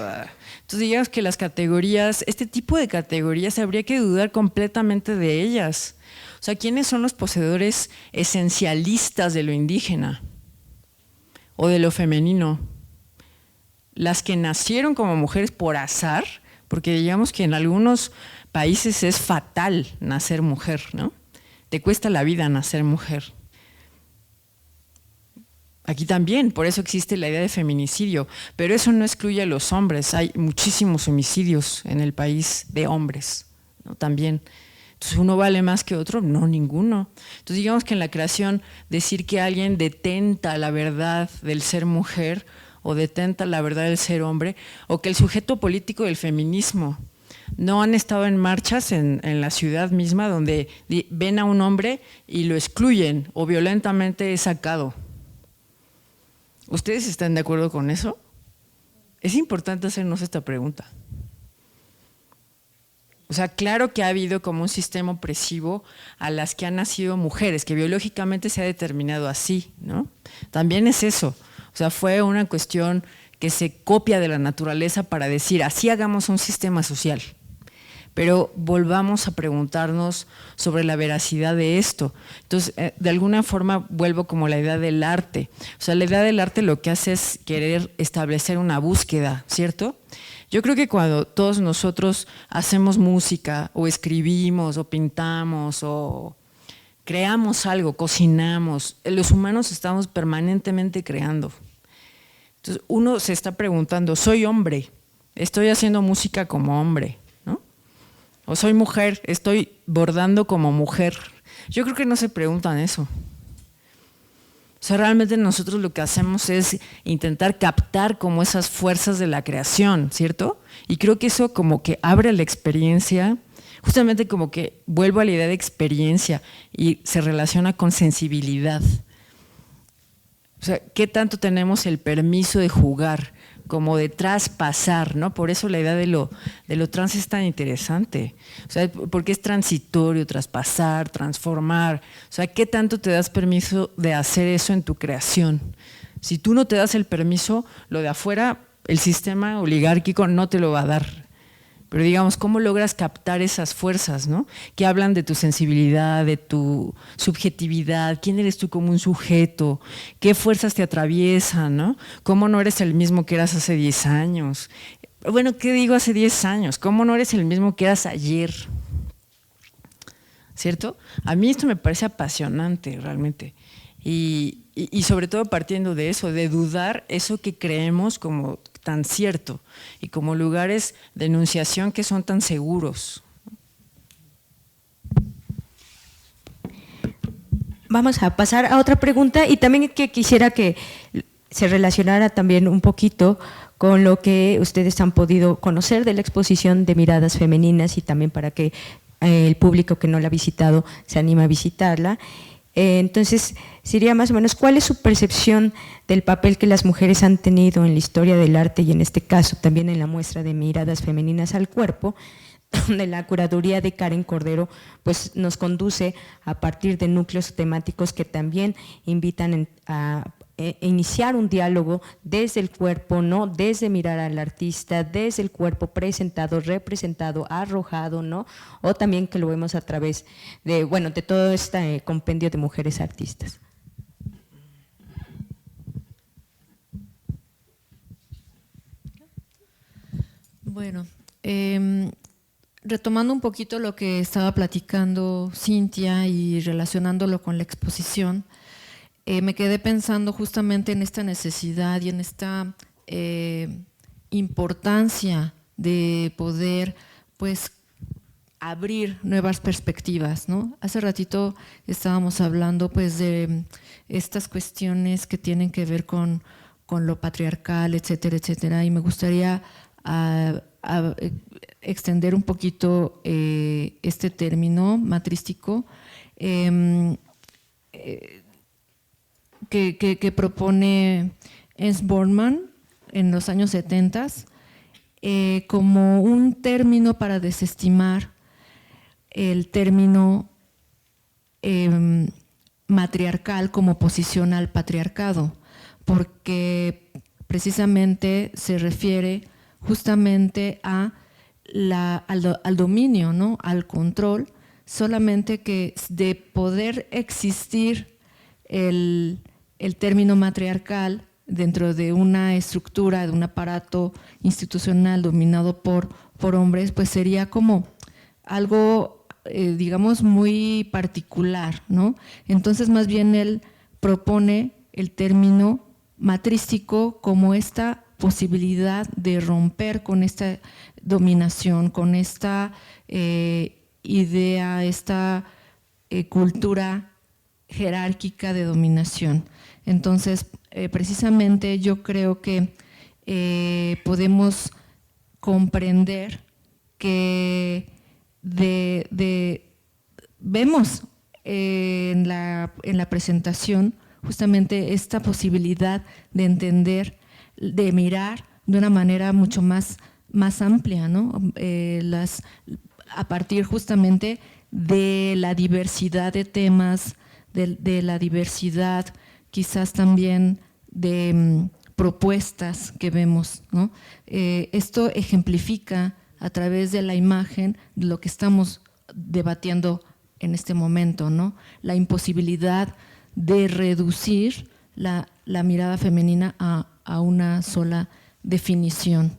Entonces digamos que las categorías, este tipo de categorías habría que dudar completamente de ellas. O sea, ¿quiénes son los poseedores esencialistas de lo indígena o de lo femenino? Las que nacieron como mujeres por azar, porque digamos que en algunos países es fatal nacer mujer, ¿no? Te cuesta la vida nacer mujer. Aquí también, por eso existe la idea de feminicidio, pero eso no excluye a los hombres, hay muchísimos homicidios en el país de hombres, ¿no? También. Entonces, ¿uno vale más que otro? No, ninguno. Entonces, digamos que en la creación, decir que alguien detenta la verdad del ser mujer o detenta la verdad del ser hombre, o que el sujeto político del feminismo no han estado en marchas en la ciudad misma donde ven a un hombre y lo excluyen o violentamente es sacado. ¿Ustedes están de acuerdo con eso? Es importante hacernos esta pregunta. O sea, claro que ha habido como un sistema opresivo a las que han nacido mujeres, que biológicamente se ha determinado así, ¿no? También es eso. O sea, fue una cuestión que se copia de la naturaleza para decir, así hagamos un sistema social. Pero volvamos a preguntarnos sobre la veracidad de esto. Entonces, de alguna forma vuelvo como la idea del arte. O sea, la idea del arte lo que hace es querer establecer una búsqueda, ¿cierto? Yo creo que cuando todos nosotros hacemos música o escribimos o pintamos o creamos algo, cocinamos, los humanos estamos permanentemente creando. Entonces uno se está preguntando, soy hombre, estoy haciendo música como hombre, ¿no? O soy mujer, estoy bordando como mujer. Yo creo que no se preguntan eso. O sea, realmente nosotros lo que hacemos es intentar captar como esas fuerzas de la creación, ¿cierto? Y creo que eso como que abre la experiencia, justamente como que vuelvo a la idea de experiencia y se relaciona con sensibilidad. O sea, ¿qué tanto tenemos el permiso de jugar, como de traspasar, ¿no? Por eso la idea de lo trans es tan interesante. O sea, porque es transitorio, traspasar, transformar. O sea, ¿qué tanto te das permiso de hacer eso en tu creación? Si tú no te das el permiso, lo de afuera, el sistema oligárquico no te lo va a dar. Pero digamos, ¿cómo logras captar esas fuerzas, ¿no? Que hablan de tu sensibilidad, de tu subjetividad, quién eres tú como un sujeto, qué fuerzas te atraviesan, ¿no? ¿Cómo no eres el mismo que eras hace 10 años? Bueno, ¿qué digo hace 10 años? ¿Cómo no eres el mismo que eras ayer? ¿Cierto? A mí esto me parece apasionante realmente. Y sobre todo partiendo de eso, de dudar eso que creemos como tan cierto y como lugares de enunciación que son tan seguros. Vamos a pasar a otra pregunta y también que quisiera que se relacionara también un poquito con lo que ustedes han podido conocer de la exposición de Miradas Femeninas y también para que el público que no la ha visitado se anime a visitarla. Entonces, sería más o menos, ¿cuál es su percepción del papel que las mujeres han tenido en la historia del arte y en este caso también en la muestra de Miradas Femeninas al Cuerpo, donde la curaduría de Karen Cordero pues, nos conduce a partir de núcleos temáticos que también invitan a iniciar un diálogo desde el cuerpo, ¿no? Desde mirar al artista, desde el cuerpo presentado, representado, arrojado, ¿no? O también que lo vemos a través de, bueno, de todo este compendio de mujeres artistas. Bueno, retomando un poquito lo que estaba platicando Cintia y relacionándolo con la exposición, me quedé pensando justamente en esta necesidad y en esta importancia de poder pues abrir nuevas perspectivas, ¿no? Hace ratito estábamos hablando pues de estas cuestiones que tienen que ver con lo patriarcal, etcétera, etcétera, y me gustaría extender un poquito este término matrístico que propone Ernst Bormann en los años 70 como un término para desestimar el término matriarcal como posición al patriarcado, porque precisamente se refiere justamente al dominio, ¿no? Al control, solamente que de poder existir el término matriarcal dentro de una estructura, de un aparato institucional dominado por hombres, pues sería como algo, digamos, muy particular, ¿no? Entonces, más bien él propone el término matrístico como esta posibilidad de romper con esta dominación, con esta idea, esta cultura jerárquica de dominación. Entonces, precisamente yo creo que podemos comprender que vemos en la presentación justamente esta posibilidad de entender, de mirar de una manera mucho más amplia, ¿no? A partir justamente de la diversidad de temas, de la diversidad quizás también de propuestas que vemos, ¿no? Esto ejemplifica a través de la imagen de lo que estamos debatiendo en este momento, ¿no? La imposibilidad de reducir la mirada femenina a una sola definición,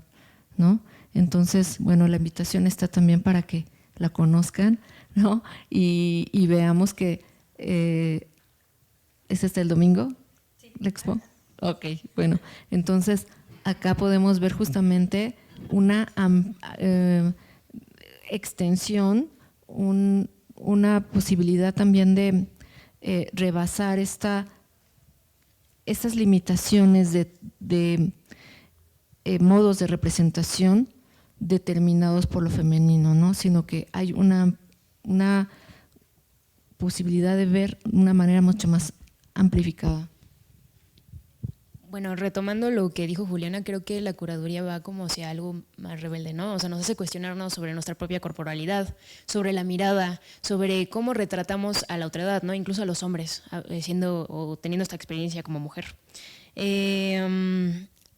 ¿no? Entonces, bueno, la invitación está también para que la conozcan, ¿no? Y veamos que ¿es hasta el domingo? Sí. ¿La expo? Ok, bueno, entonces acá podemos ver justamente una extensión, una posibilidad también de rebasar estas limitaciones de modos de representación determinados por lo femenino, ¿no? Sino que hay una posibilidad de ver de una manera mucho más amplificada. Bueno, retomando lo que dijo Juliana, creo que la curaduría va como hacia algo más rebelde, ¿no? O sea, nos hace cuestionarnos sobre nuestra propia corporalidad, sobre la mirada, sobre cómo retratamos a la otredad, ¿no? Incluso a los hombres, siendo o teniendo esta experiencia como mujer.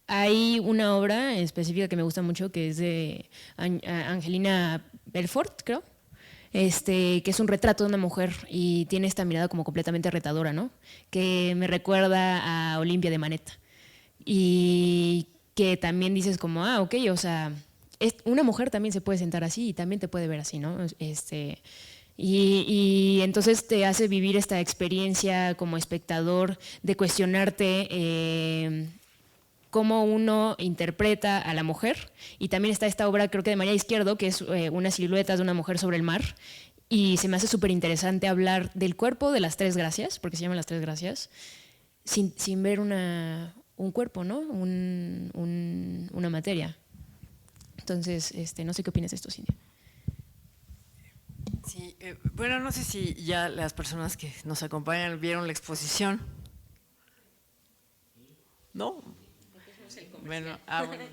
Hay una obra específica que me gusta mucho que es de Angelina Belfort, creo. Que es un retrato de una mujer y tiene esta mirada como completamente retadora, ¿no? Que me recuerda a Olimpia de Manetta. Y que también dices como, ok, o sea, una mujer también se puede sentar así y también te puede ver así, ¿no? Y entonces te hace vivir esta experiencia como espectador de cuestionarte cómo uno interpreta a la mujer. Y también está esta obra, creo que de María Izquierdo, que es unas siluetas de una mujer sobre el mar, y se me hace súper interesante hablar del cuerpo de las tres gracias, porque se llaman las tres gracias, sin ver un cuerpo, ¿no? Una materia. Entonces, no sé qué opinas de esto, Cindy. Sí, bueno, no sé si ya las personas que nos acompañan vieron la exposición. ¿No? Bueno, bueno.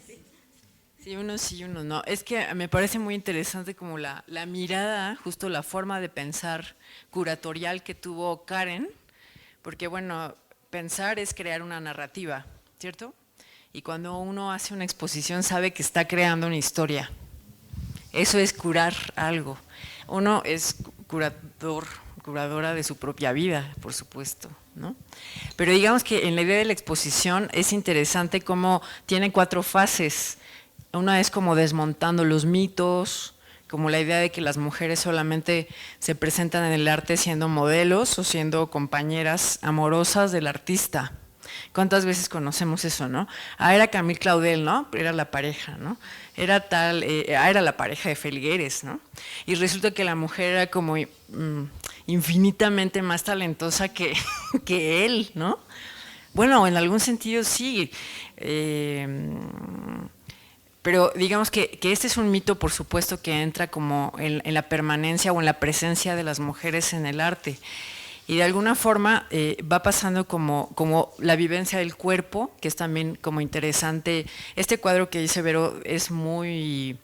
Sí, unos sí y unos no. Es que me parece muy interesante como la mirada, justo la forma de pensar curatorial que tuvo Karen, porque bueno, pensar es crear una narrativa, ¿cierto? Y cuando uno hace una exposición sabe que está creando una historia. Eso es curar algo. Uno es curadora de su propia vida, por supuesto, ¿no? Pero digamos que en la idea de la exposición es interesante cómo tiene 4 fases. Una es como desmontando los mitos, como la idea de que las mujeres solamente se presentan en el arte siendo modelos o siendo compañeras amorosas del artista. ¿Cuántas veces conocemos eso, no? Era Camille Claudel, ¿no? Era la pareja, ¿no? Era la pareja de Felgueres, ¿no? Y resulta que la mujer era como infinitamente más talentosa que él, ¿no? Bueno, en algún sentido sí. Pero digamos que este es un mito, por supuesto, que entra como en la permanencia o en la presencia de las mujeres en el arte. Y de alguna forma va pasando como la vivencia del cuerpo, que es también como interesante. Este cuadro que dice Vero es muy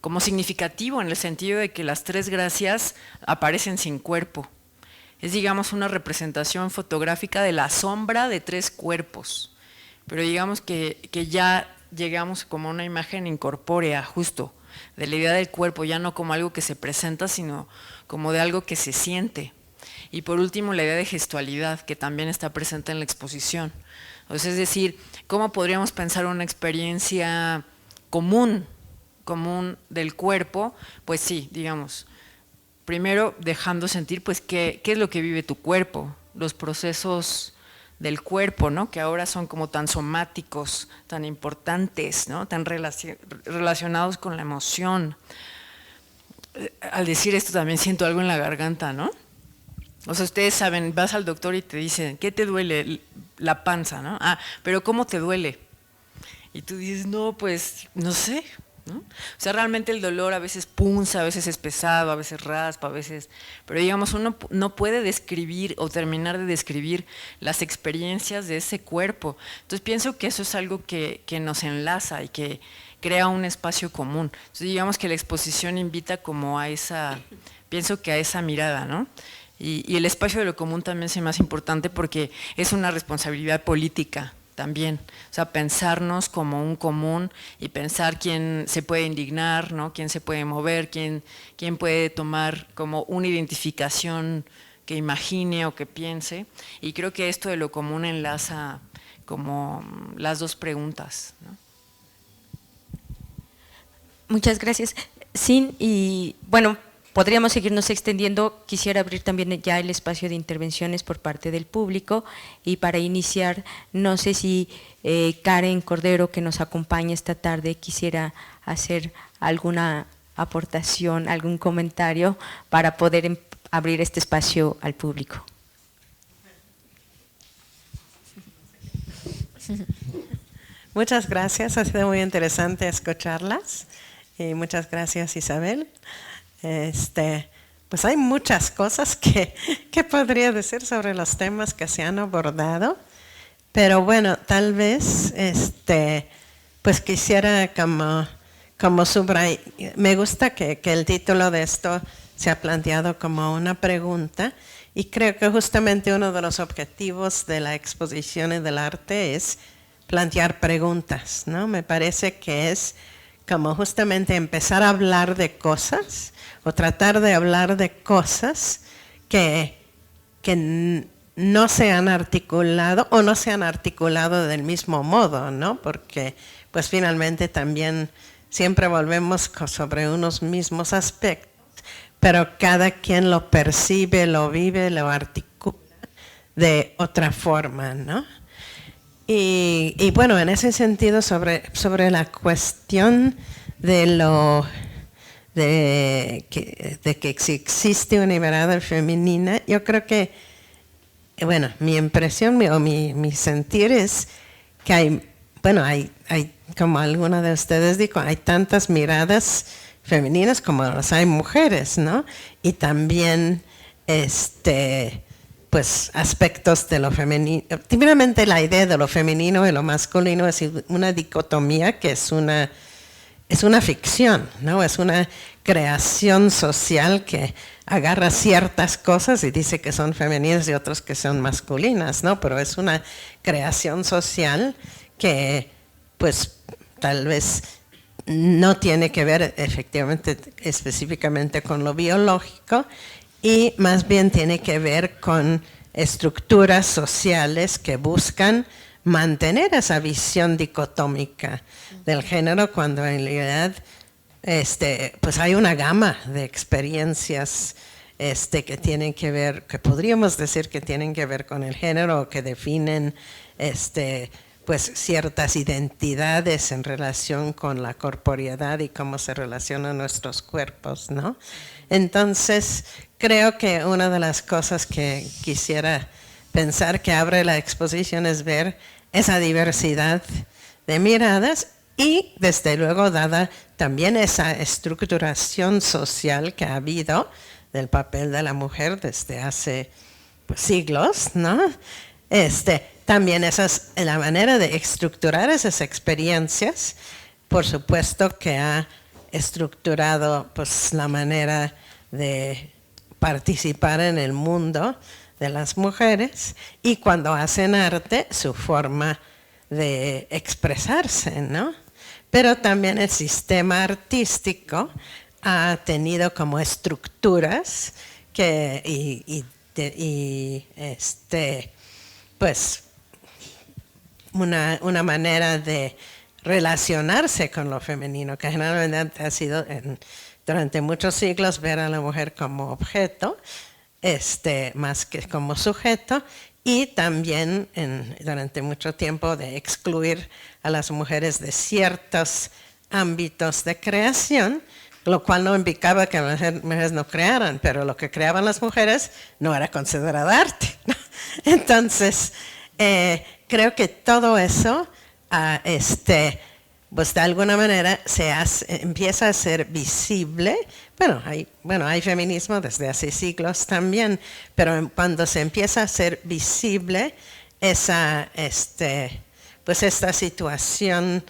como significativo en el sentido de que las tres gracias aparecen sin cuerpo. Es, digamos, una representación fotográfica de la sombra de 3 cuerpos, pero digamos que ya llegamos como a una imagen incorpórea, justo, de la idea del cuerpo, ya no como algo que se presenta, sino como de algo que se siente. Y por último, la idea de gestualidad, que también está presente en la exposición. Entonces, es decir, ¿cómo podríamos pensar una experiencia común del cuerpo? Pues sí, digamos, primero dejando sentir pues qué es lo que vive tu cuerpo, los procesos del cuerpo, ¿no? Que ahora son como tan somáticos, tan importantes, ¿no? Tan relacionados con la emoción. Al decir esto también siento algo en la garganta, ¿no? O sea, ustedes saben, vas al doctor y te dicen, ¿qué te duele? La panza, ¿no? Ah, pero ¿cómo te duele? Y tú dices, no, pues, no sé, ¿no? O sea, realmente el dolor a veces punza, a veces es pesado, a veces raspa, a veces... Pero digamos, uno no puede describir o terminar de describir las experiencias de ese cuerpo. Entonces pienso que eso es algo que nos enlaza y que crea un espacio común. Entonces digamos que la exposición invita como a esa, pienso que a esa mirada, ¿no? Y el espacio de lo común también es más importante porque es una responsabilidad política también, o sea, pensarnos como un común y pensar quién se puede indignar, ¿no? Quién se puede mover, quién puede tomar como una identificación que imagine o que piense, y creo que esto de lo común enlaza como las dos preguntas, ¿no? Muchas gracias. Sin, y bueno, podríamos seguirnos extendiendo. Quisiera abrir también ya el espacio de intervenciones por parte del público, y para iniciar, no sé si Karen Cordero, que nos acompaña esta tarde, quisiera hacer alguna aportación, algún comentario para poder abrir este espacio al público. Muchas gracias, ha sido muy interesante escucharlas, y muchas gracias, Isabel. Pues hay muchas cosas que podría decir sobre los temas que se han abordado, pero bueno, tal vez pues quisiera como subrayar. Me gusta que el título de esto se ha planteado como una pregunta, y creo que justamente uno de los objetivos de la exposición y del arte es plantear preguntas, ¿no? Me parece que es como justamente empezar a hablar de cosas, o tratar de hablar de cosas que no se han articulado o no se han articulado del mismo modo, ¿no? Porque pues finalmente también siempre volvemos sobre unos mismos aspectos, pero cada quien lo percibe, lo vive, lo articula de otra forma, ¿no? Y bueno, en ese sentido, sobre la cuestión de que si existe una mirada femenina, yo creo que, bueno, mi impresión o mi sentir es que hay, como alguna de ustedes dijo, hay tantas miradas femeninas como las hay mujeres, ¿no? Y también, pues aspectos de lo femenino. Típicamente la idea de lo femenino y lo masculino es una dicotomía que es una ficción, ¿no? Es una creación social que agarra ciertas cosas y dice que son femeninas y otras que son masculinas, ¿no? Pero es una creación social que pues tal vez no tiene que ver efectivamente específicamente con lo biológico, y más bien tiene que ver con estructuras sociales que buscan mantener esa visión dicotómica del género, cuando en realidad pues hay una gama de experiencias que tienen que ver, que podríamos decir que tienen que ver con el género, o que definen pues ciertas identidades en relación con la corporeidad y cómo se relacionan nuestros cuerpos, ¿no? Entonces, creo que una de las cosas que quisiera pensar que abre la exposición es ver esa diversidad de miradas, y desde luego dada también esa estructuración social que ha habido del papel de la mujer desde hace pues, siglos, ¿no? También la manera de estructurar esas experiencias, por supuesto que ha estructurado pues, la manera de participar en el mundo de las mujeres, y cuando hacen arte, su forma de expresarse, ¿no? Pero también el sistema artístico ha tenido como estructuras pues una manera de relacionarse con lo femenino, que generalmente ha sido durante muchos siglos ver a la mujer como objeto, más que como sujeto, y también durante mucho tiempo de excluir a las mujeres de ciertos ámbitos de creación, lo cual no implicaba que las mujeres no crearan, pero lo que creaban las mujeres no era considerado arte, ¿no? Entonces, creo que todo eso, pues de alguna manera empieza a ser visible. Hay feminismo desde hace siglos también, pero cuando se empieza a ser visible esta situación,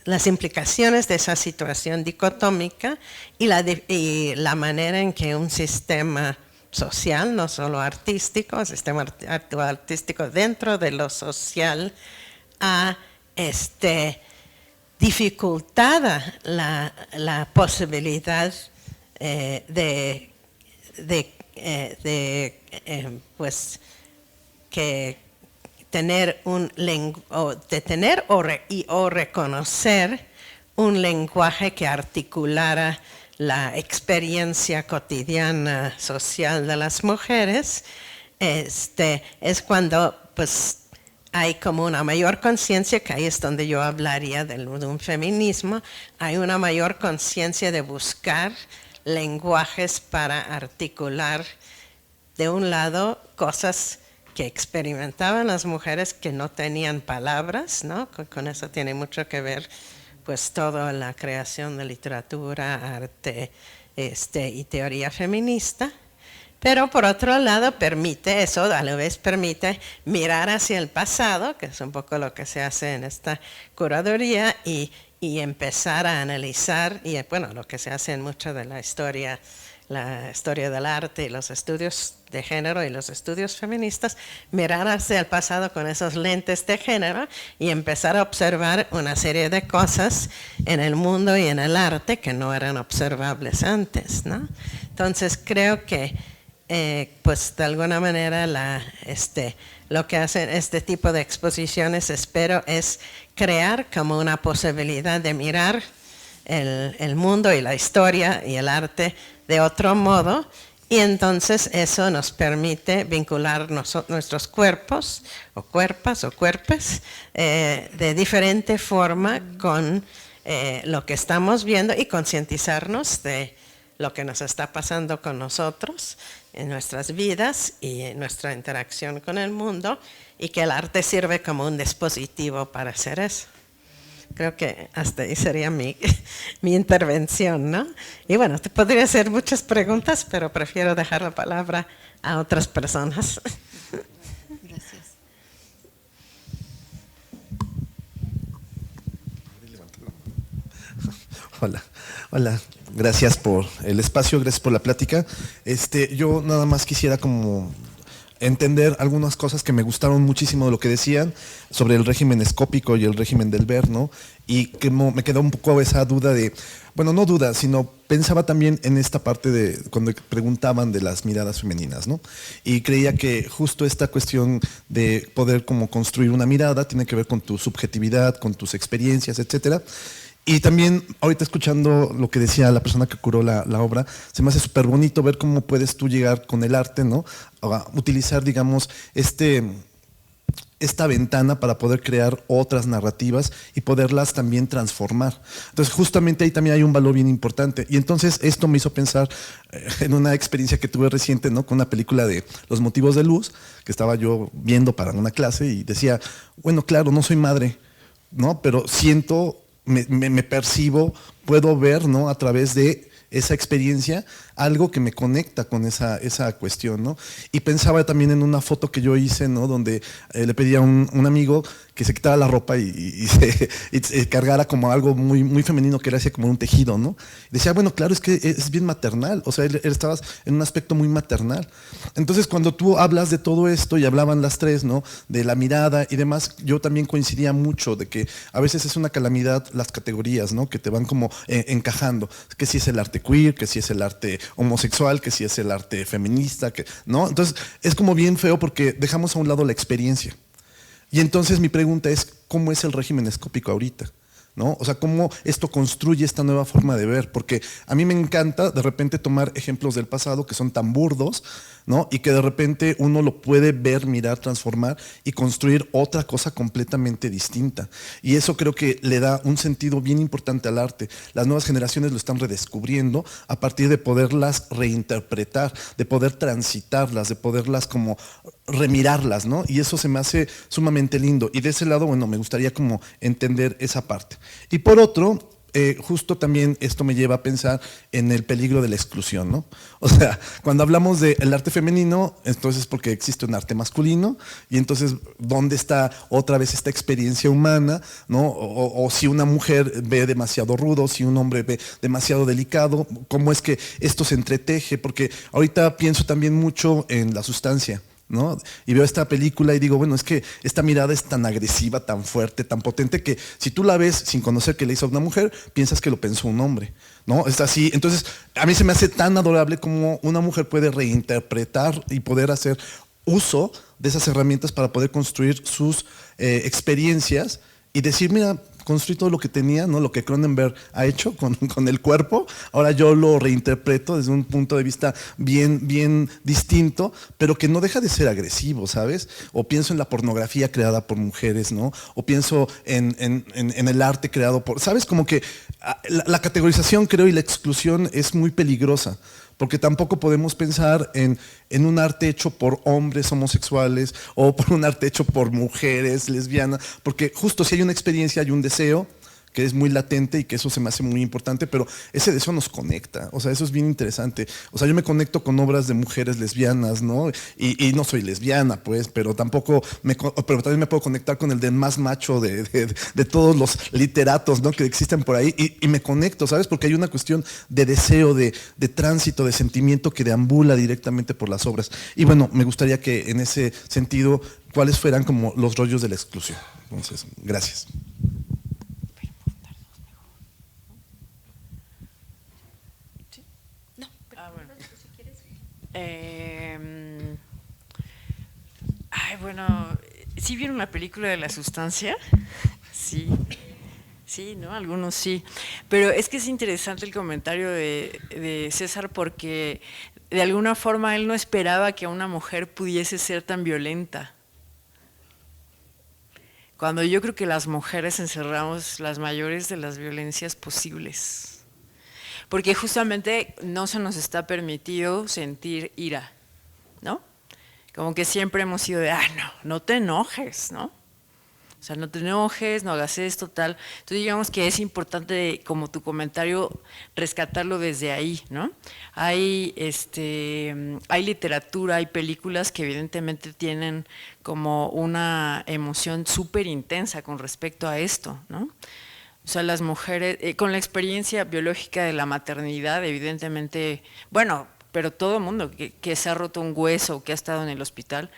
las implicaciones de esa situación dicotómica y la manera en que un sistema social, no solo artístico, sistema artístico dentro de lo social, ha dificultada la posibilidad pues que tener o reconocer un lenguaje que articulara la experiencia cotidiana social de las mujeres. Es cuando pues hay como una mayor conciencia, que ahí es donde yo hablaría de un feminismo, hay una mayor conciencia de buscar lenguajes para articular, de un lado, cosas que experimentaban las mujeres que no tenían palabras, ¿no? Con eso tiene mucho que ver pues toda la creación de literatura, arte y teoría feminista. Pero por otro lado eso a la vez permite mirar hacia el pasado, que es un poco lo que se hace en esta curaduría, y empezar a analizar, y bueno, lo que se hace en mucho de la historia del arte y los estudios de género y los estudios feministas, mirar hacia el pasado con esos lentes de género y empezar a observar una serie de cosas en el mundo y en el arte que no eran observables antes, ¿no? Entonces creo que pues de alguna manera lo que hacen este tipo de exposiciones, espero, es crear como una posibilidad de mirar el mundo y la historia y el arte de otro modo, y entonces eso nos permite vincular nuestros cuerpos o cuerpas o cuerpes de diferente forma con lo que estamos viendo, y concientizarnos de lo que nos está pasando con nosotros en nuestras vidas y en nuestra interacción con el mundo, y que el arte sirve como un dispositivo para hacer eso. Creo que hasta ahí sería mi intervención, ¿no? Y bueno, te podría hacer muchas preguntas, pero prefiero dejar la palabra a otras personas. Gracias. Hola, gracias por el espacio, gracias por la plática. Yo nada más quisiera como entender algunas cosas que me gustaron muchísimo de lo que decían sobre el régimen escópico y el régimen del ver, ¿no? Y que me quedó un poco esa duda de, bueno, no duda, sino pensaba también en esta parte de cuando preguntaban de las miradas femeninas, ¿no? Y creía que justo esta cuestión de poder como construir una mirada tiene que ver con tu subjetividad, con tus experiencias, etcétera. Y también, ahorita escuchando lo que decía la persona que curó la obra, se me hace súper bonito ver cómo puedes tú llegar con el arte, ¿no? A utilizar, digamos, esta ventana para poder crear otras narrativas y poderlas también transformar. Entonces, justamente ahí también hay un valor bien importante. Y entonces esto me hizo pensar en una experiencia que tuve reciente, ¿no? Con una película de Los motivos de luz, que estaba yo viendo para una clase, y decía, bueno, claro, no soy madre, ¿no? Pero siento... Me percibo, puedo ver, ¿no? A través de esa experiencia algo que me conecta con esa cuestión, ¿no? Y pensaba también en una foto que yo hice, ¿no? Donde le pedí a un amigo que se quitara la ropa y se cargara como algo muy, muy femenino, que era así como un tejido, ¿no? Y decía, bueno, claro, es que es bien maternal, o sea, él estabas en un aspecto muy maternal. Entonces, cuando tú hablas de todo esto, y hablaban las tres, ¿no? De la mirada y demás, yo también coincidía mucho de que a veces es una calamidad las categorías, ¿no? Que te van como encajando, que si es el arte queer, que si es el arte homosexual, que si es el arte feminista, ¿no? Entonces, es como bien feo porque dejamos a un lado la experiencia. Y entonces mi pregunta es, ¿cómo es el régimen escópico ahorita? ¿No? O sea, ¿cómo esto construye esta nueva forma de ver? Porque a mí me encanta de repente tomar ejemplos del pasado que son tan burdos, ¿no? Y que de repente uno lo puede ver, mirar, transformar y construir otra cosa completamente distinta. Y eso creo que le da un sentido bien importante al arte. Las nuevas generaciones lo están redescubriendo a partir de poderlas reinterpretar, de poder transitarlas, de poderlas como remirarlas, ¿no? Y eso se me hace sumamente lindo. Y de ese lado, bueno, me gustaría como entender esa parte. Y por otro, justo también esto me lleva a pensar en el peligro de la exclusión, ¿no? O sea, cuando hablamos del arte femenino, entonces es porque existe un arte masculino, y entonces, ¿dónde está otra vez esta experiencia humana, ¿no? O si una mujer ve demasiado rudo, si un hombre ve demasiado delicado, ¿cómo es que esto se entreteje? Porque ahorita pienso también mucho en La Sustancia, ¿no? Y veo esta película y digo, bueno, es que esta mirada es tan agresiva, tan fuerte, tan potente, que si tú la ves sin conocer que le hizo a una mujer, piensas que lo pensó un hombre, ¿no? Es así. Entonces, a mí se me hace tan adorable como una mujer puede reinterpretar y poder hacer uso de esas herramientas para poder construir sus experiencias y decir, mira, construí todo lo que tenía, ¿no? Lo que Cronenberg ha hecho con el cuerpo, ahora yo lo reinterpreto desde un punto de vista bien distinto, pero que no deja de ser agresivo, ¿sabes? O pienso en la pornografía creada por mujeres, ¿no? O pienso en el arte creado por... ¿Sabes? Como que la categorización, creo, y la exclusión es muy peligrosa, porque tampoco podemos pensar en un arte hecho por hombres homosexuales o por un arte hecho por mujeres lesbianas, porque justo si hay una experiencia, hay un deseo que es muy latente y que eso se me hace muy importante, pero ese deseo nos conecta, o sea, eso es bien interesante. O sea, yo me conecto con obras de mujeres lesbianas, ¿no? Y no soy lesbiana, pues, pero tampoco pero también me puedo conectar con el del más macho de todos los literatos, ¿no? Que existen por ahí, y me conecto, ¿sabes? Porque hay una cuestión de deseo, de tránsito, de sentimiento que deambula directamente por las obras. Y bueno, me gustaría que en ese sentido, ¿cuáles fueran como los rollos de la exclusión? Entonces, gracias. Bueno, ¿sí vieron la película de La Sustancia? Sí, ¿no? Algunos sí. Pero es que es interesante el comentario de César, porque de alguna forma él no esperaba que una mujer pudiese ser tan violenta. Cuando yo creo que las mujeres encerramos las mayores de las violencias posibles. Porque justamente no se nos está permitido sentir ira, ¿no? Como que siempre hemos sido de, no te enojes, ¿no? O sea, no te enojes, no hagas esto, tal. Entonces digamos que es importante, como tu comentario, rescatarlo desde ahí, ¿no? Hay literatura, hay películas que evidentemente tienen como una emoción súper intensa con respecto a esto, ¿no? O sea, las mujeres, con la experiencia biológica de la maternidad, evidentemente, bueno, pero todo el mundo que se ha roto un hueso, que ha estado en el hospital,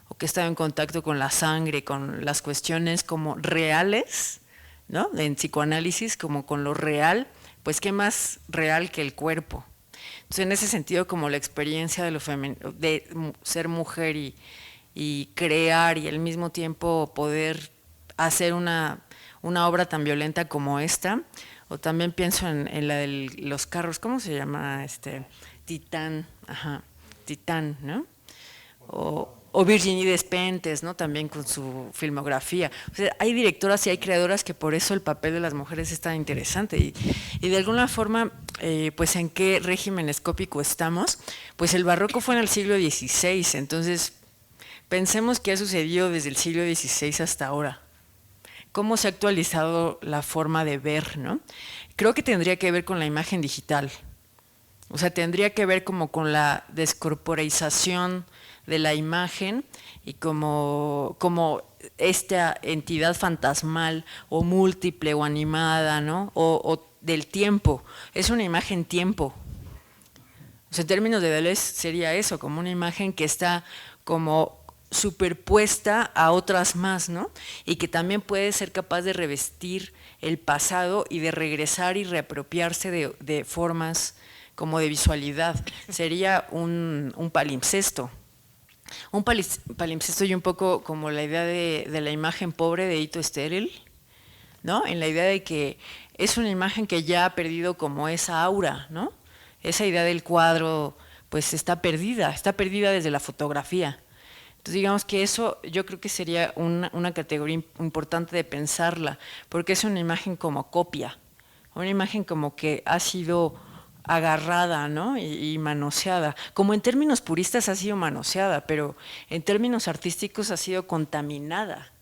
o que ha estado en contacto con la sangre, con las cuestiones como reales, ¿no? En psicoanálisis, como con lo real, pues qué más real que el cuerpo. Entonces, en ese sentido, como la experiencia de de ser mujer y crear y al mismo tiempo poder hacer una obra tan violenta como esta, o también pienso en la de los carros, ¿cómo se llama? Titán, Titán, ¿no? O Virginie Despentes, ¿no? También con su filmografía. O sea, hay directoras y hay creadoras que por eso el papel de las mujeres es tan interesante. Y de alguna forma, pues ¿en qué régimen escópico estamos? Pues el barroco fue en el siglo XVI, entonces pensemos qué ha sucedido desde el siglo XVI hasta ahora. ¿Cómo se ha actualizado la forma de ver, ¿no? Creo que tendría que ver con la imagen digital. O sea, tendría que ver como con la descorporeización de la imagen y como esta entidad fantasmal o múltiple o animada, ¿no? O del tiempo. Es una imagen tiempo. O sea, en términos de Deleuze sería eso, como una imagen que está como superpuesta a otras más, ¿no? Y que también puede ser capaz de revestir el pasado y de regresar y reapropiarse de formas como de visualidad. Sería un palimpsesto. Un palimpsesto y un poco como la idea de la imagen pobre de Hito Steyerl, ¿no? En la idea de que es una imagen que ya ha perdido como esa aura, ¿no? Esa idea del cuadro pues está perdida desde la fotografía. Entonces digamos que eso yo creo que sería una categoría importante de pensarla, porque es una imagen como copia, una imagen como que ha sido agarrada, ¿no? y manoseada. Como en términos puristas ha sido manoseada, pero en términos artísticos ha sido contaminada.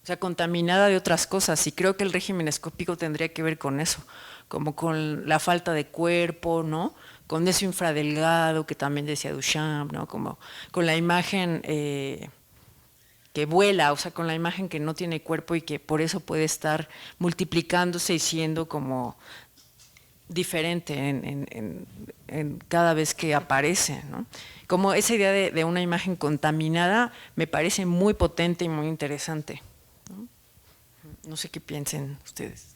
O sea, contaminada de otras cosas, y creo que el régimen escópico tendría que ver con eso, como con la falta de cuerpo, ¿no? Con eso infradelgado que también decía Duchamp, ¿no? Como con la imagen que vuela, o sea, con la imagen que no tiene cuerpo y que por eso puede estar multiplicándose y siendo como diferente en cada vez que aparece, ¿no? Como esa idea de una imagen contaminada me parece muy potente y muy interesante, ¿no? No sé qué piensen ustedes.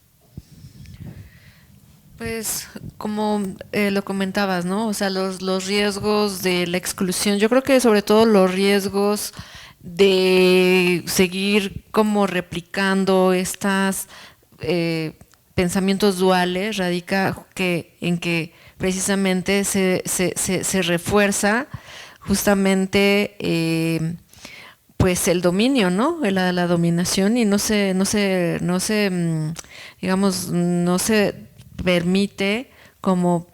Pues como lo comentabas, ¿no? O sea, los riesgos de la exclusión, yo creo que sobre todo los riesgos de seguir como replicando estas pensamientos duales radica en que precisamente se refuerza justamente pues el dominio, ¿no? La dominación, y no se digamos, no se permite como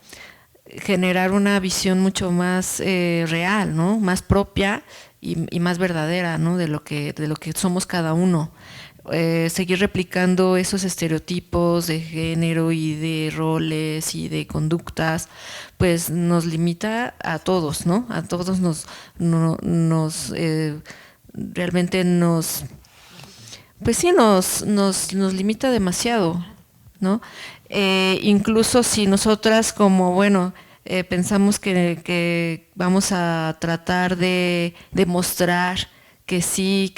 generar una visión mucho más real, ¿no? Más propia y más verdadera, ¿no? de lo que somos cada uno. Seguir replicando esos estereotipos de género y de roles y de conductas, pues nos limita a todos, ¿no? A todos realmente pues sí, nos limita demasiado, ¿no? Incluso si nosotras como, bueno, pensamos que vamos a tratar de demostrar que sí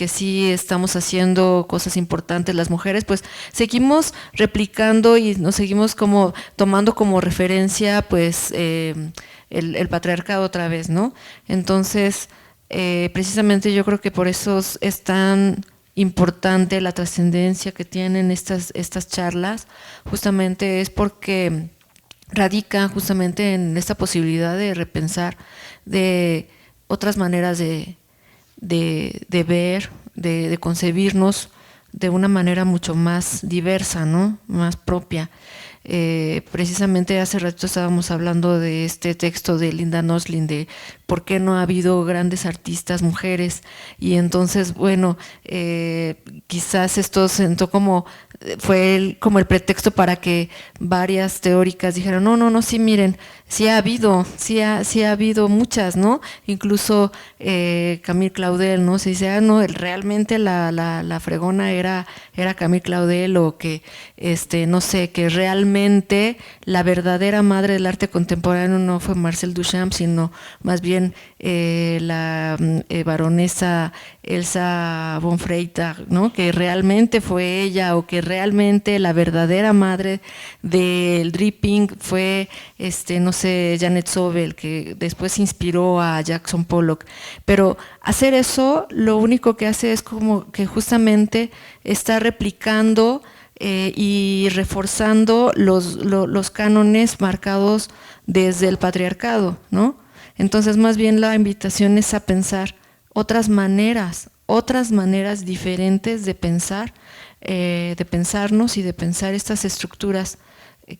estamos haciendo cosas importantes las mujeres, pues seguimos replicando y nos seguimos como tomando como referencia pues el patriarcado otra vez, ¿no? Entonces, precisamente yo creo que por eso es tan importante la trascendencia que tienen estas charlas, justamente es porque radica justamente en esta posibilidad de repensar de otras maneras de ver, de concebirnos de una manera mucho más diversa, ¿no? Más propia. Precisamente hace rato estábamos hablando de este texto de Linda Noslin de por qué no ha habido grandes artistas mujeres, y entonces, bueno, quizás esto fue como el pretexto para que varias teóricas dijeran, no, sí, miren, sí ha habido muchas, ¿no? Incluso Camille Claudel, ¿no? Se dice, no, realmente la fregona era Camille Claudel, o que, no sé, que realmente la verdadera madre del arte contemporáneo no fue Marcel Duchamp, sino más bien la baronesa Elsa von Freytag, ¿no? Que realmente fue ella, o que realmente la verdadera madre del dripping fue, no sé, Janet Sobel, que después inspiró a Jackson Pollock. Pero hacer eso, lo único que hace es como que justamente está replicando y reforzando los cánones marcados desde el patriarcado, ¿no? Entonces, más bien la invitación es a pensar otras maneras diferentes de pensar, de pensarnos y de pensar estas estructuras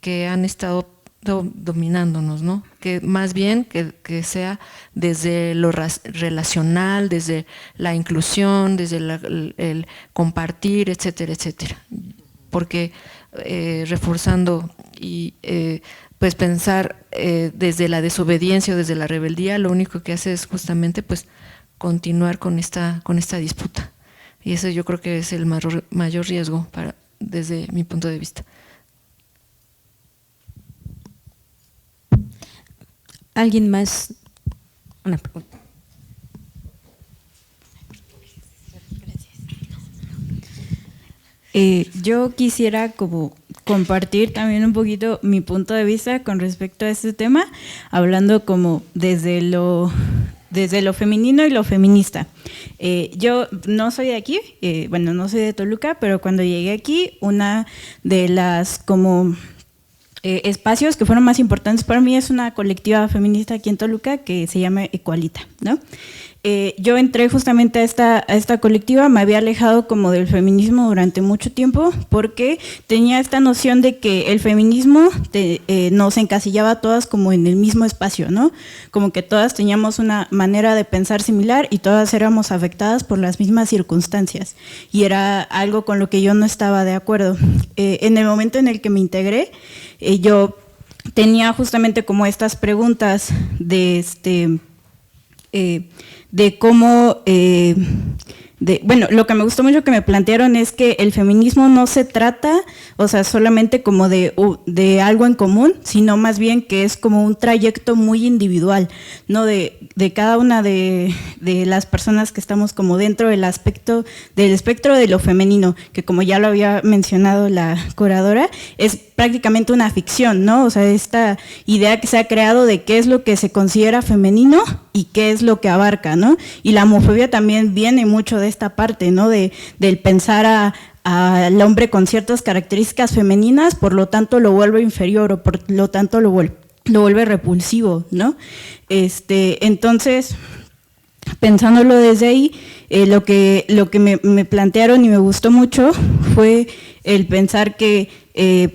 que han estado dominándonos, ¿no? Que más bien que sea desde lo relacional, desde la inclusión, desde el compartir, etcétera, etcétera. Porque reforzando y pues pensar desde la desobediencia o desde la rebeldía, lo único que hace es justamente pues continuar con esta disputa. Y eso yo creo que es el mayor riesgo desde mi punto de vista. ¿Alguien más? Una pregunta. Yo quisiera como compartir también un poquito mi punto de vista con respecto a este tema, hablando como desde lo femenino y lo feminista. Yo no soy de aquí, bueno, no soy de Toluca, pero cuando llegué aquí, una de las como espacios que fueron más importantes para mí es una colectiva feminista aquí en Toluca que se llama Ecualita, ¿no? Yo entré justamente a esta colectiva, me había alejado como del feminismo durante mucho tiempo porque tenía esta noción de que el feminismo nos encasillaba a todas como en el mismo espacio, ¿no? Como que todas teníamos una manera de pensar similar y todas éramos afectadas por las mismas circunstancias y era algo con lo que yo no estaba de acuerdo. En el momento en el que me integré, yo tenía justamente como estas preguntas de cómo, bueno, lo que me gustó mucho que me plantearon es que el feminismo no se trata, o sea, solamente como de algo en común, sino más bien que es como un trayecto muy individual, ¿no? De cada una de las personas que estamos como dentro del espectro de lo femenino, que como ya lo había mencionado la curadora, es prácticamente una ficción, ¿no? O sea, esta idea que se ha creado de qué es lo que se considera femenino y qué es lo que abarca, ¿no? Y la homofobia también viene mucho de esta parte, ¿no? Del pensar al hombre con ciertas características femeninas, por lo tanto lo vuelve inferior o por lo tanto lo vuelve repulsivo, ¿no? Entonces, pensándolo desde ahí, lo que me plantearon y me gustó mucho fue el pensar que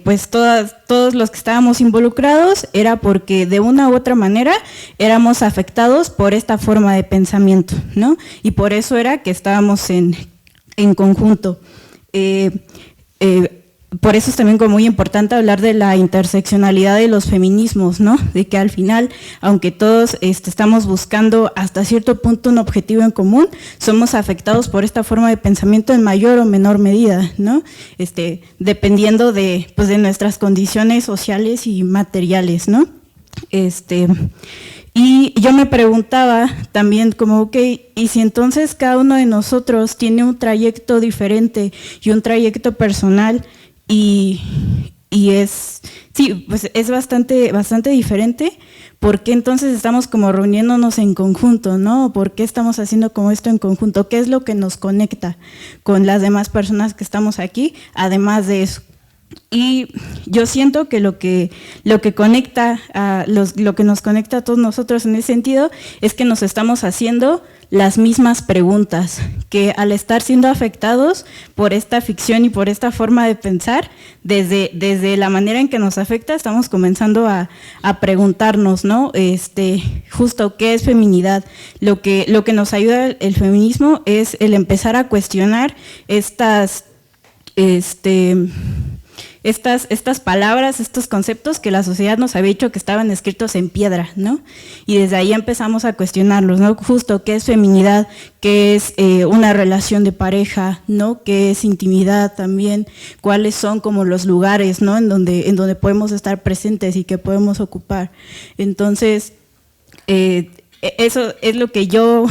pues todos los que estábamos involucrados era porque de una u otra manera éramos afectados por esta forma de pensamiento, ¿no? Y por eso era que estábamos en conjunto. Por eso es también como muy importante hablar de la interseccionalidad de los feminismos, ¿no? De que al final, aunque todos estamos buscando hasta cierto punto un objetivo en común, somos afectados por esta forma de pensamiento en mayor o menor medida, ¿no? Dependiendo de nuestras condiciones sociales y materiales, ¿no? Y yo me preguntaba también como, ok, ¿y si entonces cada uno de nosotros tiene un trayecto diferente y un trayecto personal y es bastante diferente? ¿Por qué entonces estamos como reuniéndonos en conjunto, no? ¿Por qué estamos haciendo como esto en conjunto? ¿Qué es lo que nos conecta con las demás personas que estamos aquí, además de eso? Y yo siento que lo que conecta lo que nos conecta a todos nosotros en ese sentido es que nos estamos haciendo las mismas preguntas, que al estar siendo afectados por esta ficción y por esta forma de pensar, desde la manera en que nos afecta, estamos comenzando a preguntarnos, ¿no? Justo qué es feminidad. Lo que nos ayuda el feminismo es el empezar a cuestionar estas palabras, estos conceptos que la sociedad nos había dicho que estaban escritos en piedra, ¿no? Y desde ahí empezamos a cuestionarlos, ¿no? Justo qué es feminidad, qué es una relación de pareja, ¿no? Qué es intimidad también, cuáles son como los lugares, ¿no? En donde podemos estar presentes y que podemos ocupar. Entonces, eso es lo que yo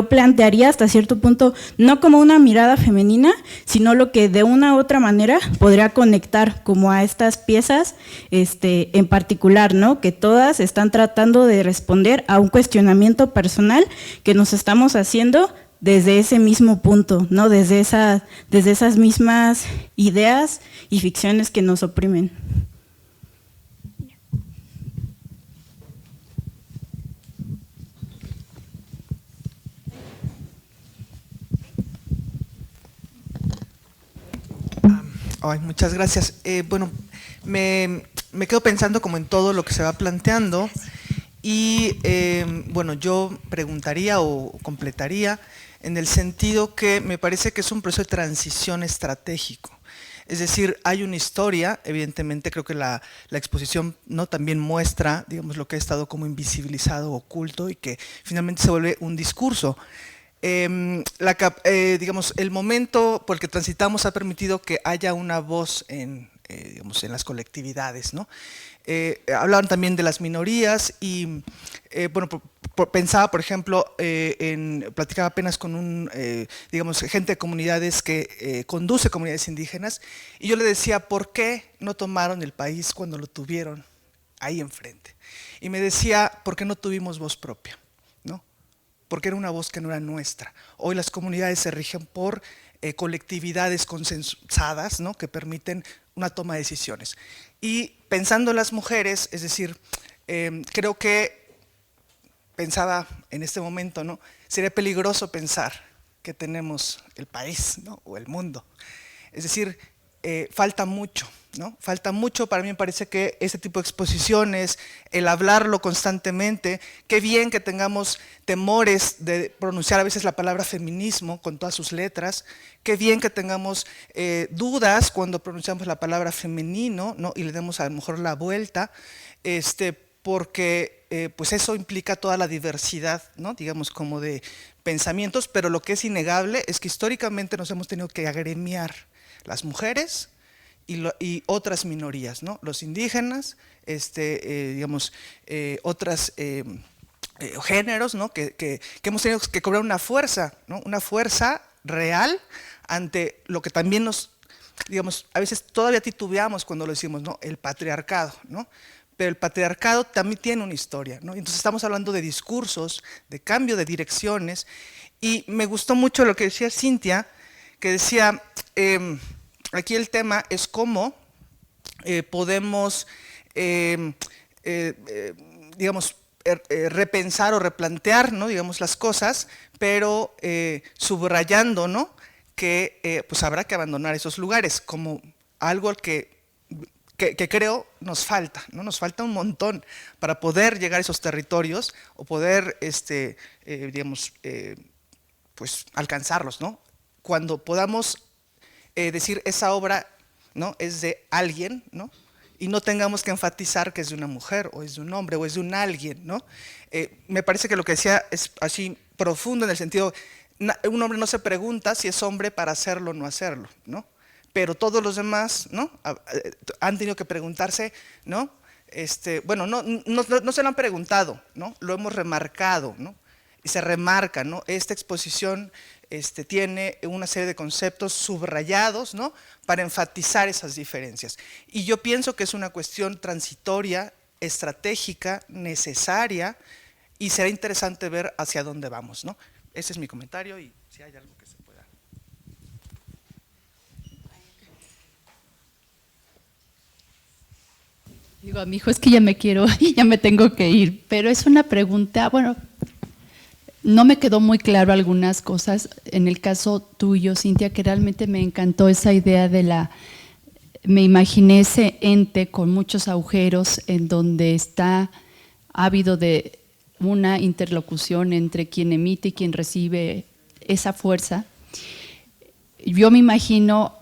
plantearía hasta cierto punto, no como una mirada femenina, sino lo que de una u otra manera podría conectar como a estas piezas en particular, ¿no? Que todas están tratando de responder a un cuestionamiento personal que nos estamos haciendo desde ese mismo punto, ¿no? Desde esas mismas ideas y ficciones que nos oprimen. Ay, muchas gracias. Bueno, me quedo pensando como en todo lo que se va planteando y bueno, yo preguntaría o completaría en el sentido que me parece que es un proceso de transición estratégico. Es decir, hay una historia, evidentemente creo que la exposición, ¿no?, también muestra, digamos, lo que ha estado como invisibilizado, oculto, y que finalmente se vuelve un discurso. Digamos, el momento por el que transitamos ha permitido que haya una voz digamos, en las colectividades, ¿no? Hablaban también de las minorías y, bueno, pensaba, por ejemplo, platicaba apenas con digamos, gente de comunidades que conduce comunidades indígenas, y yo le decía, ¿por qué no tomaron el país cuando lo tuvieron ahí enfrente? Y me decía, ¿por qué no tuvimos voz propia? ¿No? Porque era una voz que no era nuestra. Hoy las comunidades se rigen por colectividades consensuadas, ¿no?, que permiten una toma de decisiones. Y pensando en las mujeres, es decir, creo que pensaba en este momento, ¿no?, sería peligroso pensar que tenemos el país, ¿no?, o el mundo. Es decir, falta mucho, ¿no? Falta mucho. Para mí me parece que este tipo de exposiciones, el hablarlo constantemente, qué bien que tengamos temores de pronunciar a veces la palabra feminismo con todas sus letras, qué bien que tengamos dudas cuando pronunciamos la palabra femenino, ¿no?, y le demos a lo mejor la vuelta, porque pues eso implica toda la diversidad, ¿no?, digamos, como de pensamientos, pero lo que es innegable es que históricamente nos hemos tenido que agremiar las mujeres y otras minorías, ¿no?, los indígenas, digamos, otros géneros, ¿no?, que hemos tenido que cobrar una fuerza, ¿no?, una fuerza real ante lo que también nos, digamos, a veces todavía titubeamos cuando lo decimos, ¿no?, el patriarcado, ¿no? Pero el patriarcado también tiene una historia, ¿no? Entonces estamos hablando de discursos, de cambio de direcciones, y me gustó mucho lo que decía Cintia, que decía, aquí el tema es cómo podemos, digamos, repensar o replantear, ¿no?, digamos, las cosas, pero subrayando, ¿no?, que pues habrá que abandonar esos lugares como algo que creo nos falta, ¿no? Nos falta un montón para poder llegar a esos territorios o poder, digamos, pues alcanzarlos, ¿no? Cuando podamos decir esa obra, ¿no?, es de alguien, ¿no?, y no tengamos que enfatizar que es de una mujer o es de un hombre o es de un alguien, ¿no? Me parece que lo que decía es así profundo en el sentido, un hombre no se pregunta si es hombre para hacerlo o no hacerlo, ¿no? Pero todos los demás, ¿no?, han tenido que preguntarse, ¿no? Bueno, no se lo han preguntado, ¿no?, lo hemos remarcado, ¿no? Y se remarca, ¿no? Esta exposición tiene una serie de conceptos subrayados, ¿no?, para enfatizar esas diferencias. Y yo pienso que es una cuestión transitoria, estratégica, necesaria, y será interesante ver hacia dónde vamos, ¿no? Ese es mi comentario, y si hay algo que se pueda. Digo a mi hijo, es que ya me quiero, ya me tengo que ir, pero es una pregunta, bueno, no me quedó muy claro algunas cosas. En el caso tuyo, Cintia, que realmente me encantó esa idea me imaginé ese ente con muchos agujeros en donde ha habido de una interlocución entre quien emite y quien recibe esa fuerza. Yo me imagino,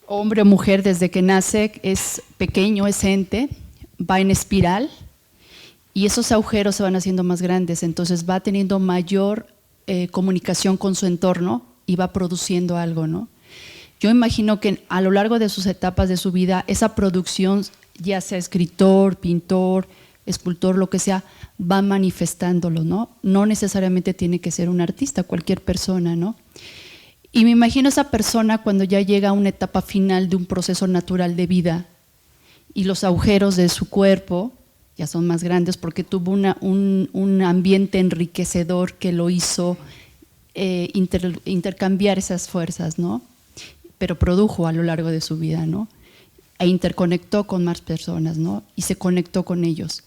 hombre o mujer, desde que nace, es pequeño, es ente, va en espiral, y esos agujeros se van haciendo más grandes, entonces va teniendo mayor comunicación con su entorno y va produciendo algo, ¿no? Yo imagino que a lo largo de sus etapas de su vida, esa producción, ya sea escritor, pintor, escultor, lo que sea, va manifestándolo, ¿no? No necesariamente tiene que ser un artista, cualquier persona, ¿no? Y me imagino esa persona cuando ya llega a una etapa final de un proceso natural de vida y los agujeros de su cuerpo ya son más grandes porque tuvo un ambiente enriquecedor que lo hizo intercambiar esas fuerzas, ¿no? Pero produjo a lo largo de su vida, ¿no? E interconectó con más personas, ¿no? Y se conectó con ellos.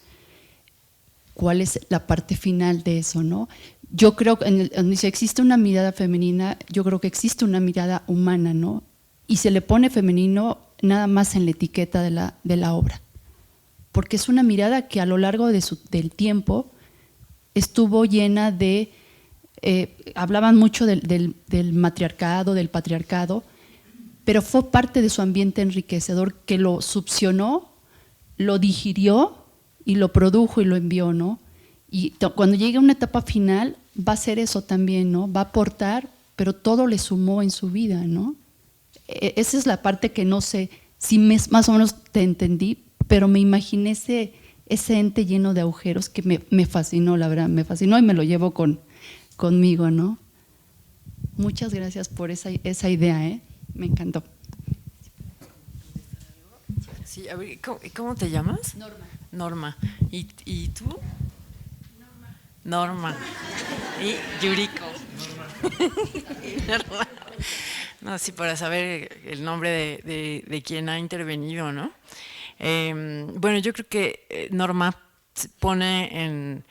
¿Cuál es la parte final de eso, no? Yo creo que si existe una mirada femenina, yo creo que existe una mirada humana, ¿no? Y se le pone femenino nada más en la etiqueta de la obra. Porque es una mirada que a lo largo del tiempo estuvo llena de… hablaban mucho del matriarcado, del patriarcado, pero fue parte de su ambiente enriquecedor que lo succionó, lo digirió y lo produjo y lo envió, ¿no? Y cuando llegue a una etapa final va a ser eso también, ¿no? Va a aportar, pero todo le sumó en su vida, ¿no? Esa es la parte que no sé si más o menos te entendí, pero me imaginé ese ente lleno de agujeros que me fascinó, la verdad, me fascinó y me lo llevo conmigo, ¿no? Muchas gracias por esa idea, ¿eh? Me encantó. Sí, a ver, ¿cómo te llamas? Norma. Norma. ¿Y tú? Norma. Y Yuriko. Norma. No, sí, para saber el nombre de quien ha intervenido, ¿no? Bueno, yo creo que Norma pone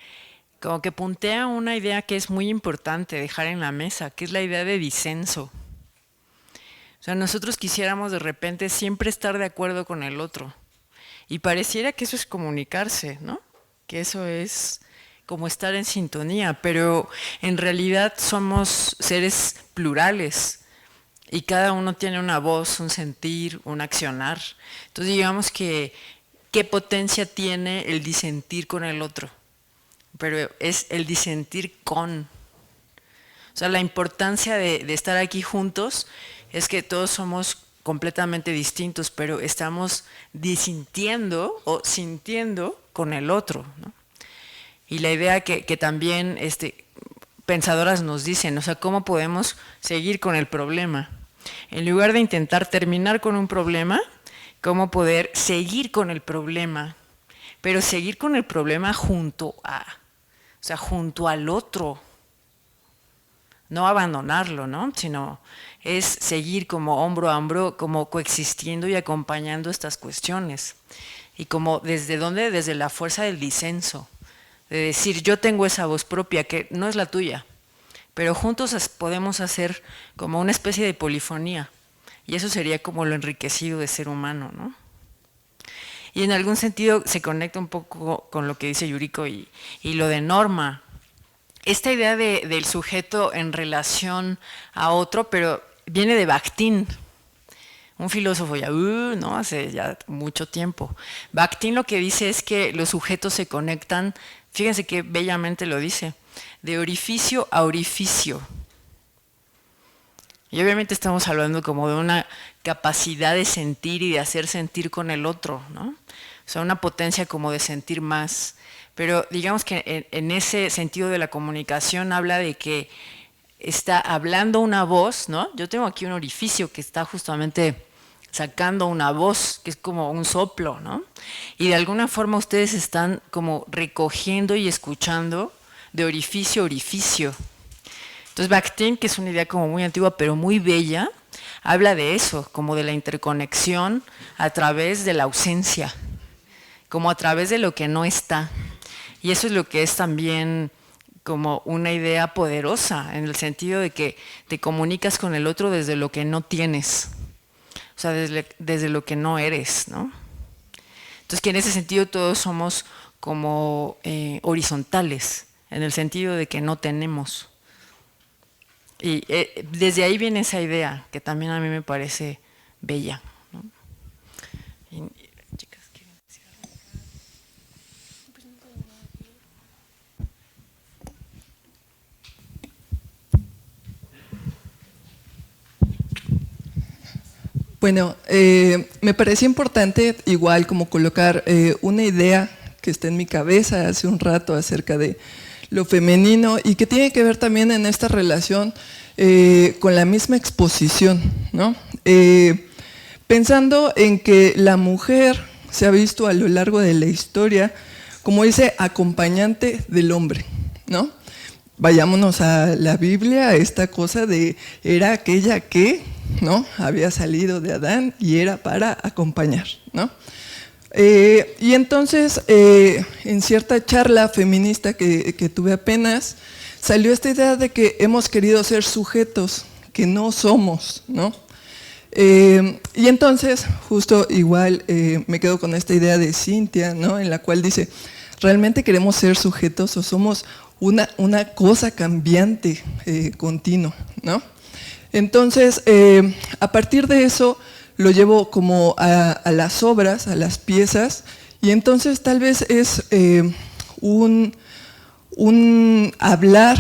como que puntea una idea que es muy importante dejar en la mesa, que es la idea de disenso. O sea, nosotros quisiéramos de repente siempre estar de acuerdo con el otro. Y pareciera que eso es comunicarse, ¿no? Que eso es como estar en sintonía, pero en realidad somos seres plurales y cada uno tiene una voz, un sentir, un accionar. Entonces digamos que qué potencia tiene el disentir con el otro, pero es el disentir con. O sea, la importancia de estar aquí juntos es que todos somos completamente distintos, pero estamos disintiendo o sintiendo con el otro, ¿no? Y la idea que también pensadoras nos dicen, o sea, ¿cómo podemos seguir con el problema? En lugar de intentar terminar con un problema, ¿cómo poder seguir con el problema? Pero seguir con el problema junto al otro. No abandonarlo, ¿no? Sino es seguir como hombro a hombro, como coexistiendo y acompañando estas cuestiones. Y como ¿desde dónde? Desde la fuerza del disenso. De decir, yo tengo esa voz propia que no es la tuya, pero juntos podemos hacer como una especie de polifonía. Y eso sería como lo enriquecido de ser humano, ¿no? Y en algún sentido se conecta un poco con lo que dice Yuriko y lo de Norma. Esta idea del sujeto en relación a otro, pero viene de Bakhtin, un filósofo ya, ¿no? Hace ya mucho tiempo. Bakhtin lo que dice es que los sujetos se conectan, fíjense que bellamente lo dice, de orificio a orificio. Y obviamente estamos hablando como de una capacidad de sentir y de hacer sentir con el otro, ¿no? O sea, una potencia como de sentir más. Pero digamos que en ese sentido de la comunicación habla de que está hablando una voz, ¿no? Yo tengo aquí un orificio que está justamente sacando una voz, que es como un soplo, ¿no? Y de alguna forma ustedes están como recogiendo y escuchando de orificio a orificio. Entonces Bakhtin, que es una idea como muy antigua pero muy bella, habla de eso, como de la interconexión a través de la ausencia, como a través de lo que no está. Y eso es lo que es también como una idea poderosa, en el sentido de que te comunicas con el otro desde lo que no tienes, o sea, desde lo que no eres, ¿no? Entonces que en ese sentido todos somos como horizontales, en el sentido de que no tenemos. Y desde ahí viene esa idea, que también a mí me parece bella, ¿no? Chicas, ¿quieren decir algo? Bueno, me parecía importante igual como colocar una idea que está en mi cabeza hace un rato acerca de lo femenino y que tiene que ver también en esta relación con la misma exposición, ¿no? Pensando en que la mujer se ha visto a lo largo de la historia como ese acompañante del hombre, ¿no? Vayámonos a la Biblia, a esta cosa de era aquella que, ¿no? Había salido de Adán y era para acompañar, ¿no? Y entonces, en cierta charla feminista que tuve apenas, salió esta idea de que hemos querido ser sujetos que no somos, ¿no? Y entonces, justo igual, me quedo con esta idea de Cintia, ¿no? En la cual dice, ¿realmente queremos ser sujetos o somos una cosa cambiante, continua, ¿no? Entonces, a partir de eso, lo llevo como a las obras, a las piezas, y entonces tal vez es un hablar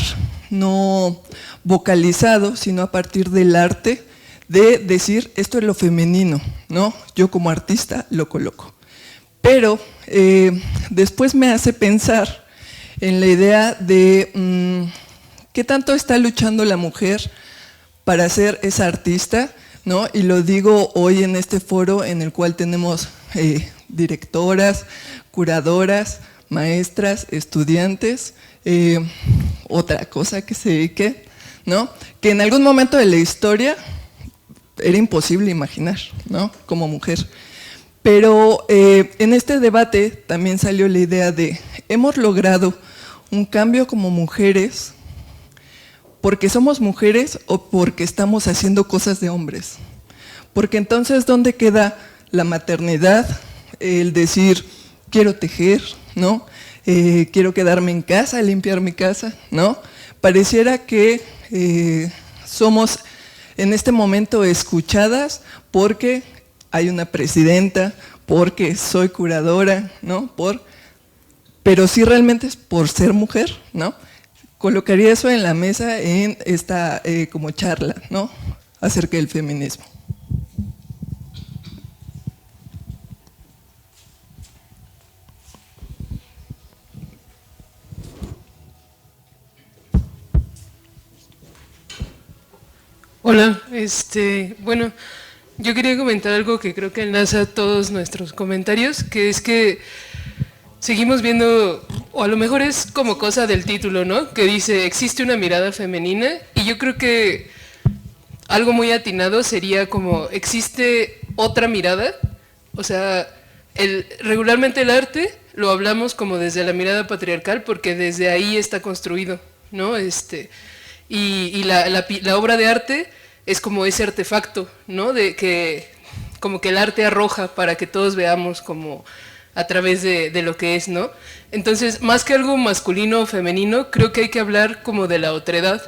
no vocalizado, sino a partir del arte, de decir, esto es lo femenino, ¿no? Yo como artista lo coloco. Pero después me hace pensar en la idea de qué tanto está luchando la mujer para ser esa artista, ¿no? Y lo digo hoy en este foro en el cual tenemos directoras, curadoras, maestras, estudiantes, otra cosa que se dedique, ¿no? Que en algún momento de la historia era imposible imaginar, ¿no? Como mujer. Pero en este debate también salió la idea de, hemos logrado un cambio como mujeres porque somos mujeres o porque estamos haciendo cosas de hombres. Porque entonces, ¿dónde queda la maternidad? El decir, quiero tejer, ¿no? Quiero quedarme en casa, limpiar mi casa, ¿no? Pareciera que somos en este momento escuchadas porque hay una presidenta, porque soy curadora, ¿no? Pero sí realmente es por ser mujer, ¿no? Colocaría eso en la mesa en esta como charla, ¿no? Acerca del feminismo. Hola, bueno, yo quería comentar algo que creo que enlaza todos nuestros comentarios, que es que seguimos viendo, o a lo mejor es como cosa del título, ¿no? Que dice, existe una mirada femenina, y yo creo que algo muy atinado sería como, existe otra mirada, o sea, regularmente el arte lo hablamos como desde la mirada patriarcal, porque desde ahí está construido, ¿no? Y la obra de arte es como ese artefacto, ¿no? De que como que el arte arroja para que todos veamos como a través de lo que es, ¿no? Entonces, más que algo masculino o femenino, creo que hay que hablar como de la otredad.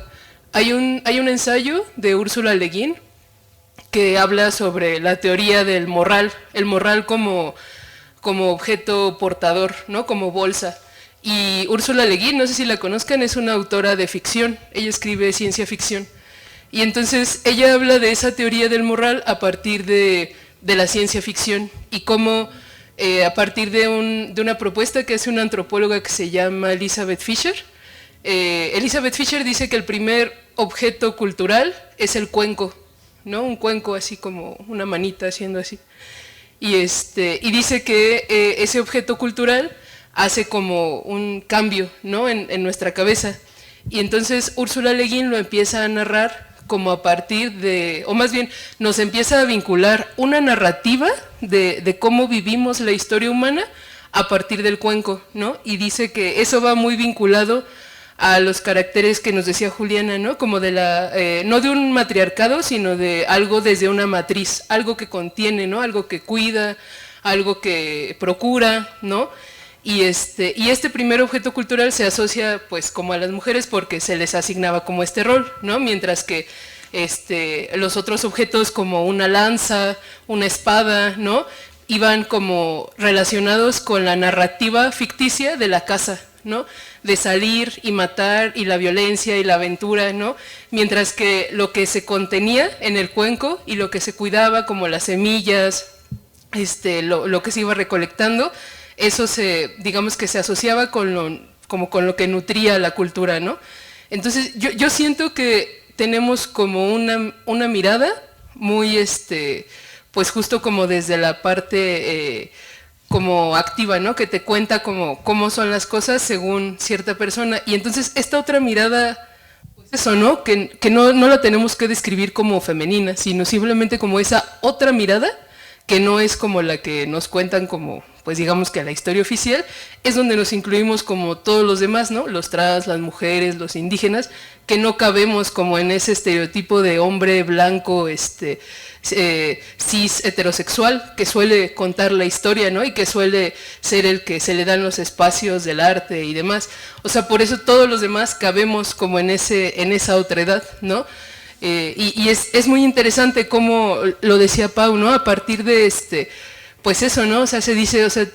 Hay un ensayo de Ursula Le Guin que habla sobre la teoría del morral, el morral como objeto portador, ¿no? Como bolsa. Y Ursula Le Guin, no sé si la conozcan, es una autora de ficción, ella escribe ciencia ficción. Y entonces ella habla de esa teoría del morral a partir de la ciencia ficción y cómo a partir de una propuesta que hace una antropóloga que se llama Elizabeth Fisher. Elizabeth Fisher dice que el primer objeto cultural es el cuenco, ¿no? Un cuenco así como una manita haciendo así. Y dice que ese objeto cultural hace como un cambio, ¿no? en nuestra cabeza. Y entonces Ursula Le Guin lo empieza a narrar como a partir de, o más bien nos empieza a vincular una narrativa de cómo vivimos la historia humana a partir del cuenco, ¿no? Y dice que eso va muy vinculado a los caracteres que nos decía Juliana, ¿no? Como de no de un matriarcado, sino de algo desde una matriz, algo que contiene, ¿no? Algo que cuida, algo que procura, ¿no? Y este primer objeto cultural se asocia pues como a las mujeres porque se les asignaba como este rol, ¿no? Mientras que los otros objetos como una lanza, una espada, ¿no? Iban como relacionados con la narrativa ficticia de la caza, ¿no? De salir y matar y la violencia y la aventura, ¿no? Mientras que lo que se contenía en el cuenco y lo que se cuidaba como las semillas, lo que se iba recolectando, eso digamos que se asociaba con lo que nutría la cultura, ¿no? Entonces yo siento que tenemos como una mirada muy, pues justo como desde la parte como activa, ¿no? Que te cuenta cómo son las cosas según cierta persona. Y entonces esta otra mirada, pues eso, ¿no? Que no la tenemos que describir como femenina, sino simplemente como esa otra mirada que no es como la que nos cuentan como, pues digamos que la historia oficial, es donde nos incluimos como todos los demás, ¿no? Los trans, las mujeres, los indígenas, que no cabemos como en ese estereotipo de hombre blanco, cis heterosexual, que suele contar la historia, ¿no? Y que suele ser el que se le dan los espacios del arte y demás. O sea, por eso todos los demás cabemos como en esa otredad, ¿no? Y es muy interesante cómo lo decía Pau, ¿no? A partir de pues eso, ¿no? O sea, se dice, o sea,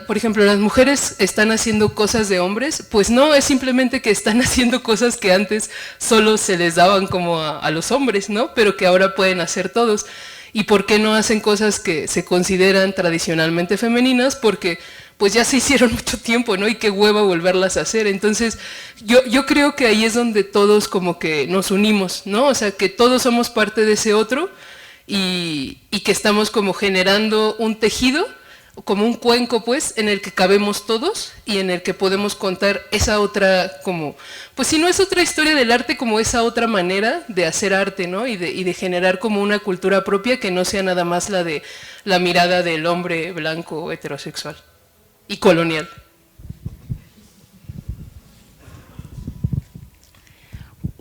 por ejemplo, las mujeres están haciendo cosas de hombres, pues no, es simplemente que están haciendo cosas que antes solo se les daban como a los hombres, ¿no? Pero que ahora pueden hacer todos. ¿Y por qué no hacen cosas que se consideran tradicionalmente femeninas? Porque pues ya se hicieron mucho tiempo, ¿no? Y qué hueva volverlas a hacer. Entonces, yo creo que ahí es donde todos como que nos unimos, ¿no? O sea, que todos somos parte de ese otro y que estamos como generando un tejido, como un cuenco, pues, en el que cabemos todos y en el que podemos contar esa otra, como, pues si no es otra historia del arte, como esa otra manera de hacer arte, ¿no? Y de generar como una cultura propia que no sea nada más la de la mirada del hombre blanco heterosexual y colonial.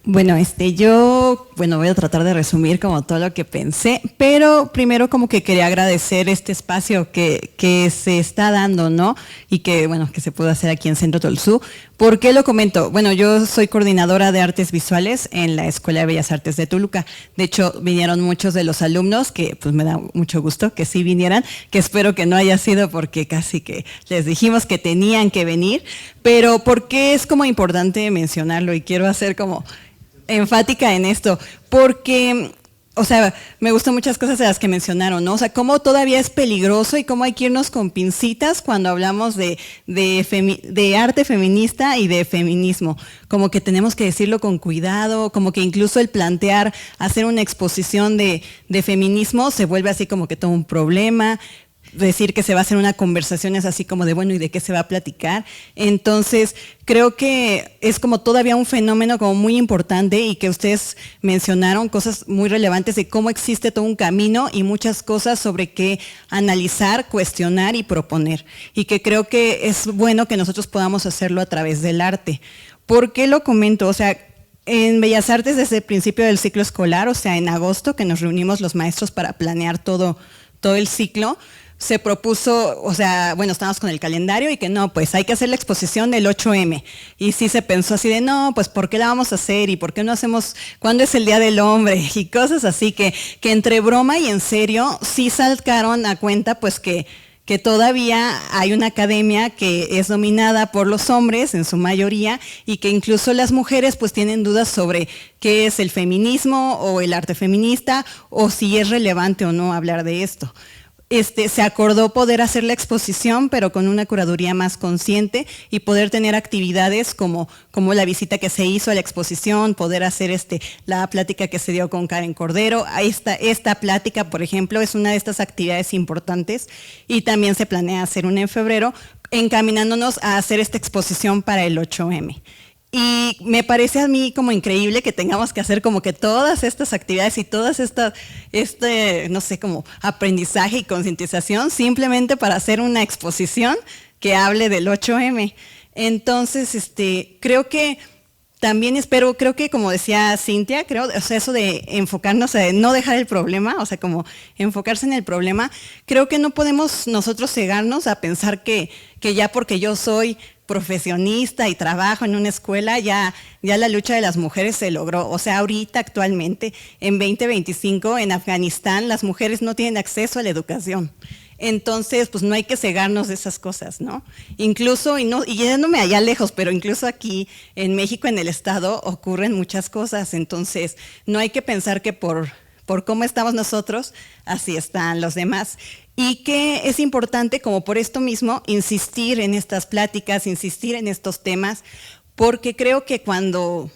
Bueno, yo voy a tratar de resumir como todo lo que pensé, pero primero como que quería agradecer este espacio que se está dando, ¿no? Y que, bueno, que se pudo hacer aquí en Centro Tolsú. ¿Por qué lo comento? Bueno, yo soy coordinadora de artes visuales en la Escuela de Bellas Artes de Toluca. De hecho, vinieron muchos de los alumnos, que pues me da mucho gusto que sí vinieran, que espero que no haya sido porque casi que les dijimos que tenían que venir, pero ¿por qué es como importante mencionarlo? Y quiero hacer como enfática en esto, porque, o sea, me gustan muchas cosas de las que mencionaron, ¿no? O sea, cómo todavía es peligroso y cómo hay que irnos con pincitas cuando hablamos de arte feminista y de feminismo. Como que tenemos que decirlo con cuidado, como que incluso el plantear hacer una exposición de feminismo se vuelve así como que todo un problema. Decir que se va a hacer una conversación es así como de, bueno, ¿y de qué se va a platicar? Entonces, creo que es como todavía un fenómeno como muy importante y que ustedes mencionaron cosas muy relevantes de cómo existe todo un camino y muchas cosas sobre qué analizar, cuestionar y proponer. Y que creo que es bueno que nosotros podamos hacerlo a través del arte. ¿Por qué lo comento? O sea, en Bellas Artes desde el principio del ciclo escolar, o sea, en agosto, que nos reunimos los maestros para planear todo el ciclo, se propuso, o sea, bueno, estábamos con el calendario y que no, pues hay que hacer la exposición del 8M. Y sí se pensó así de, no, pues ¿por qué la vamos a hacer? ¿Y por qué no hacemos, cuándo es el Día del Hombre? Y cosas así que entre broma y en serio sí sacaron a cuenta pues que todavía hay una academia que es dominada por los hombres en su mayoría y que incluso las mujeres pues tienen dudas sobre qué es el feminismo o el arte feminista o si es relevante o no hablar de esto. Se acordó poder hacer la exposición, pero con una curaduría más consciente y poder tener actividades como la visita que se hizo a la exposición, poder hacer la plática que se dio con Karen Cordero. Esta plática, por ejemplo, es una de estas actividades importantes y también se planea hacer una en febrero, encaminándonos a hacer esta exposición para el 8M. Y me parece a mí como increíble que tengamos que hacer como que todas estas actividades y todas no sé, como aprendizaje y concientización simplemente para hacer una exposición que hable del 8M. Entonces, creo que también creo que como decía Cintia, o sea, eso de enfocarnos, de no dejar el problema, o sea, como enfocarse en el problema, creo que no podemos nosotros cegarnos a pensar que ya porque yo soy profesionista y trabajo en una escuela, ya la lucha de las mujeres se logró. O sea, ahorita actualmente, en 2025, en Afganistán, las mujeres no tienen acceso a la educación. Entonces, pues no hay que cegarnos de esas cosas, ¿no? Incluso, y yéndome allá lejos, pero incluso aquí en México, en el Estado, ocurren muchas cosas. Entonces, no hay que pensar que por cómo estamos nosotros, así están los demás. Y que es importante, como por esto mismo, insistir en estas pláticas, insistir en estos temas, porque creo que cuando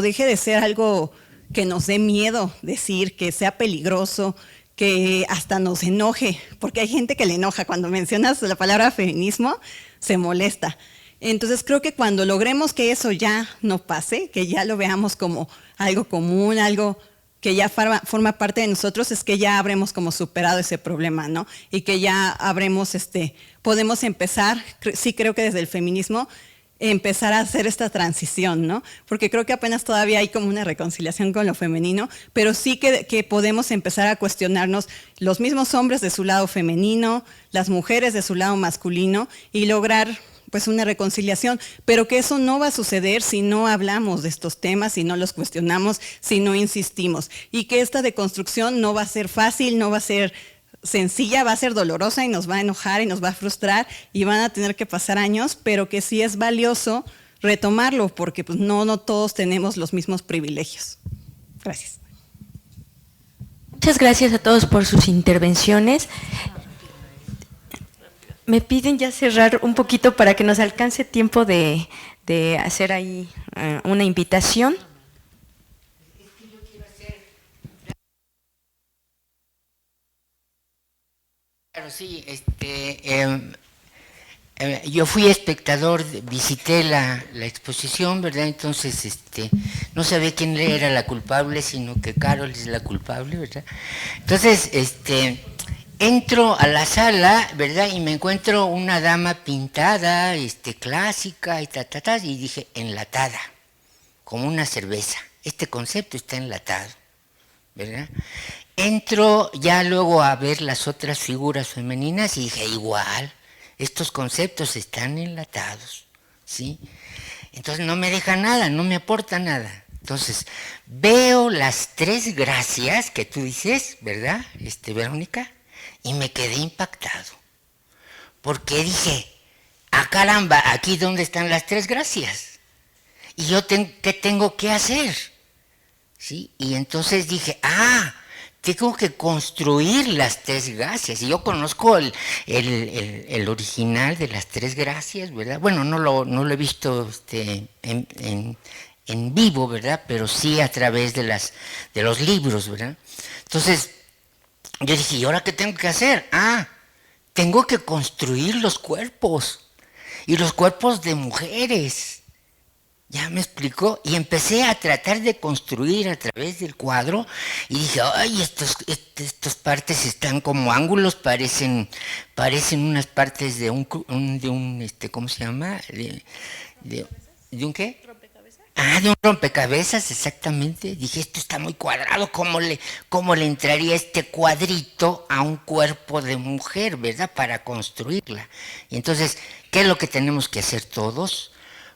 deje de ser algo que nos dé miedo decir, que sea peligroso, que hasta nos enoje, porque hay gente que le enoja cuando mencionas la palabra feminismo, se molesta. Entonces creo que cuando logremos que eso ya no pase, que ya lo veamos como algo común, algo que ya forma parte de nosotros, es que ya habremos como superado ese problema, ¿no? Y que ya habremos, podemos empezar, sí creo que desde el feminismo, empezar a hacer esta transición, ¿no? Porque creo que apenas todavía hay como una reconciliación con lo femenino, pero sí que podemos empezar a cuestionarnos los mismos hombres de su lado femenino, las mujeres de su lado masculino y lograr pues una reconciliación, pero que eso no va a suceder si no hablamos de estos temas, si no los cuestionamos, si no insistimos, y que esta deconstrucción no va a ser fácil, no va a ser sencilla, va a ser dolorosa y nos va a enojar y nos va a frustrar y van a tener que pasar años, pero que sí es valioso retomarlo porque pues, no todos tenemos los mismos privilegios. Gracias. Muchas gracias a todos por sus intervenciones. Me piden ya cerrar un poquito para que nos alcance tiempo de hacer ahí una invitación. Claro, sí, yo fui espectador, visité la exposición, ¿verdad? Entonces, no sabía quién era la culpable, sino que Carol es la culpable, ¿verdad? Entonces, entro a la sala, ¿verdad? Y me encuentro una dama pintada, clásica y y dije, enlatada, como una cerveza. Este concepto está enlatado, ¿verdad? Entro ya luego a ver las otras figuras femeninas y dije, igual, estos conceptos están enlatados, ¿sí? Entonces no me deja nada, no me aporta nada. Entonces, veo las 3 gracias que tú dices, ¿verdad, Verónica? Y me quedé impactado, porque dije, caramba, ¿aquí dónde están las 3 gracias? Y yo, ¿qué tengo que hacer? ¿Sí? Y entonces dije, tengo que construir las 3 gracias. Y yo conozco el original de las 3 gracias, ¿verdad? Bueno, no lo he visto en vivo, ¿verdad? Pero sí a través de los libros, ¿verdad? Entonces, yo dije, ¿y ahora qué tengo que hacer? Tengo que construir los cuerpos. Y los cuerpos de mujeres. ¿Ya me explicó? Y empecé a tratar de construir a través del cuadro y dije, ay, estas partes están como ángulos, parecen unas partes de un ¿cómo se llama? ¿De un qué? De un rompecabezas, exactamente. Dije, esto está muy cuadrado, ¿cómo le entraría este cuadrito a un cuerpo de mujer, verdad? Para construirla. Y entonces, ¿qué es lo que tenemos que hacer todos?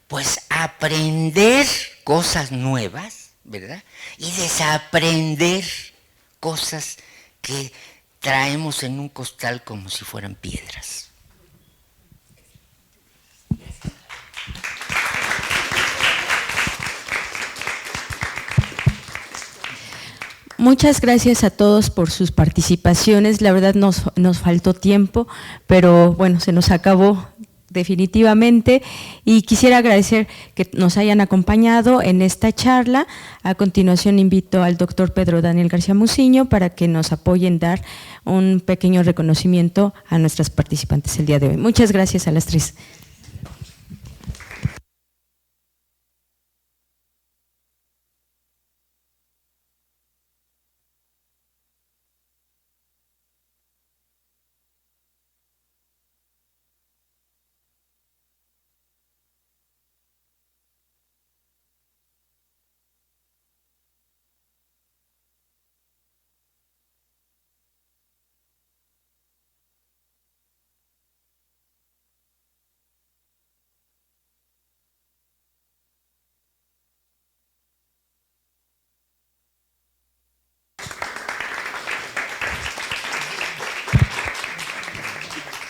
Pues aprender cosas nuevas, ¿verdad? Y desaprender cosas que traemos en un costal como si fueran piedras. Muchas gracias a todos por sus participaciones. La verdad nos faltó tiempo, pero bueno, se nos acabó definitivamente, y quisiera agradecer que nos hayan acompañado en esta charla. A continuación invito al doctor Pedro Daniel García Muciño para que nos apoyen dar un pequeño reconocimiento a nuestras participantes el día de hoy. Muchas gracias a las 3.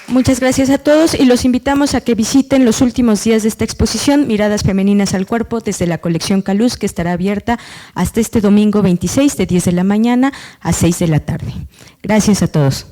Muchas gracias a todos y los invitamos a que visiten los últimos días de esta exposición, Miradas Femeninas al Cuerpo, desde la colección Caluz, que estará abierta hasta este domingo 26 de 10 de la mañana a 6 de la tarde. Gracias a todos.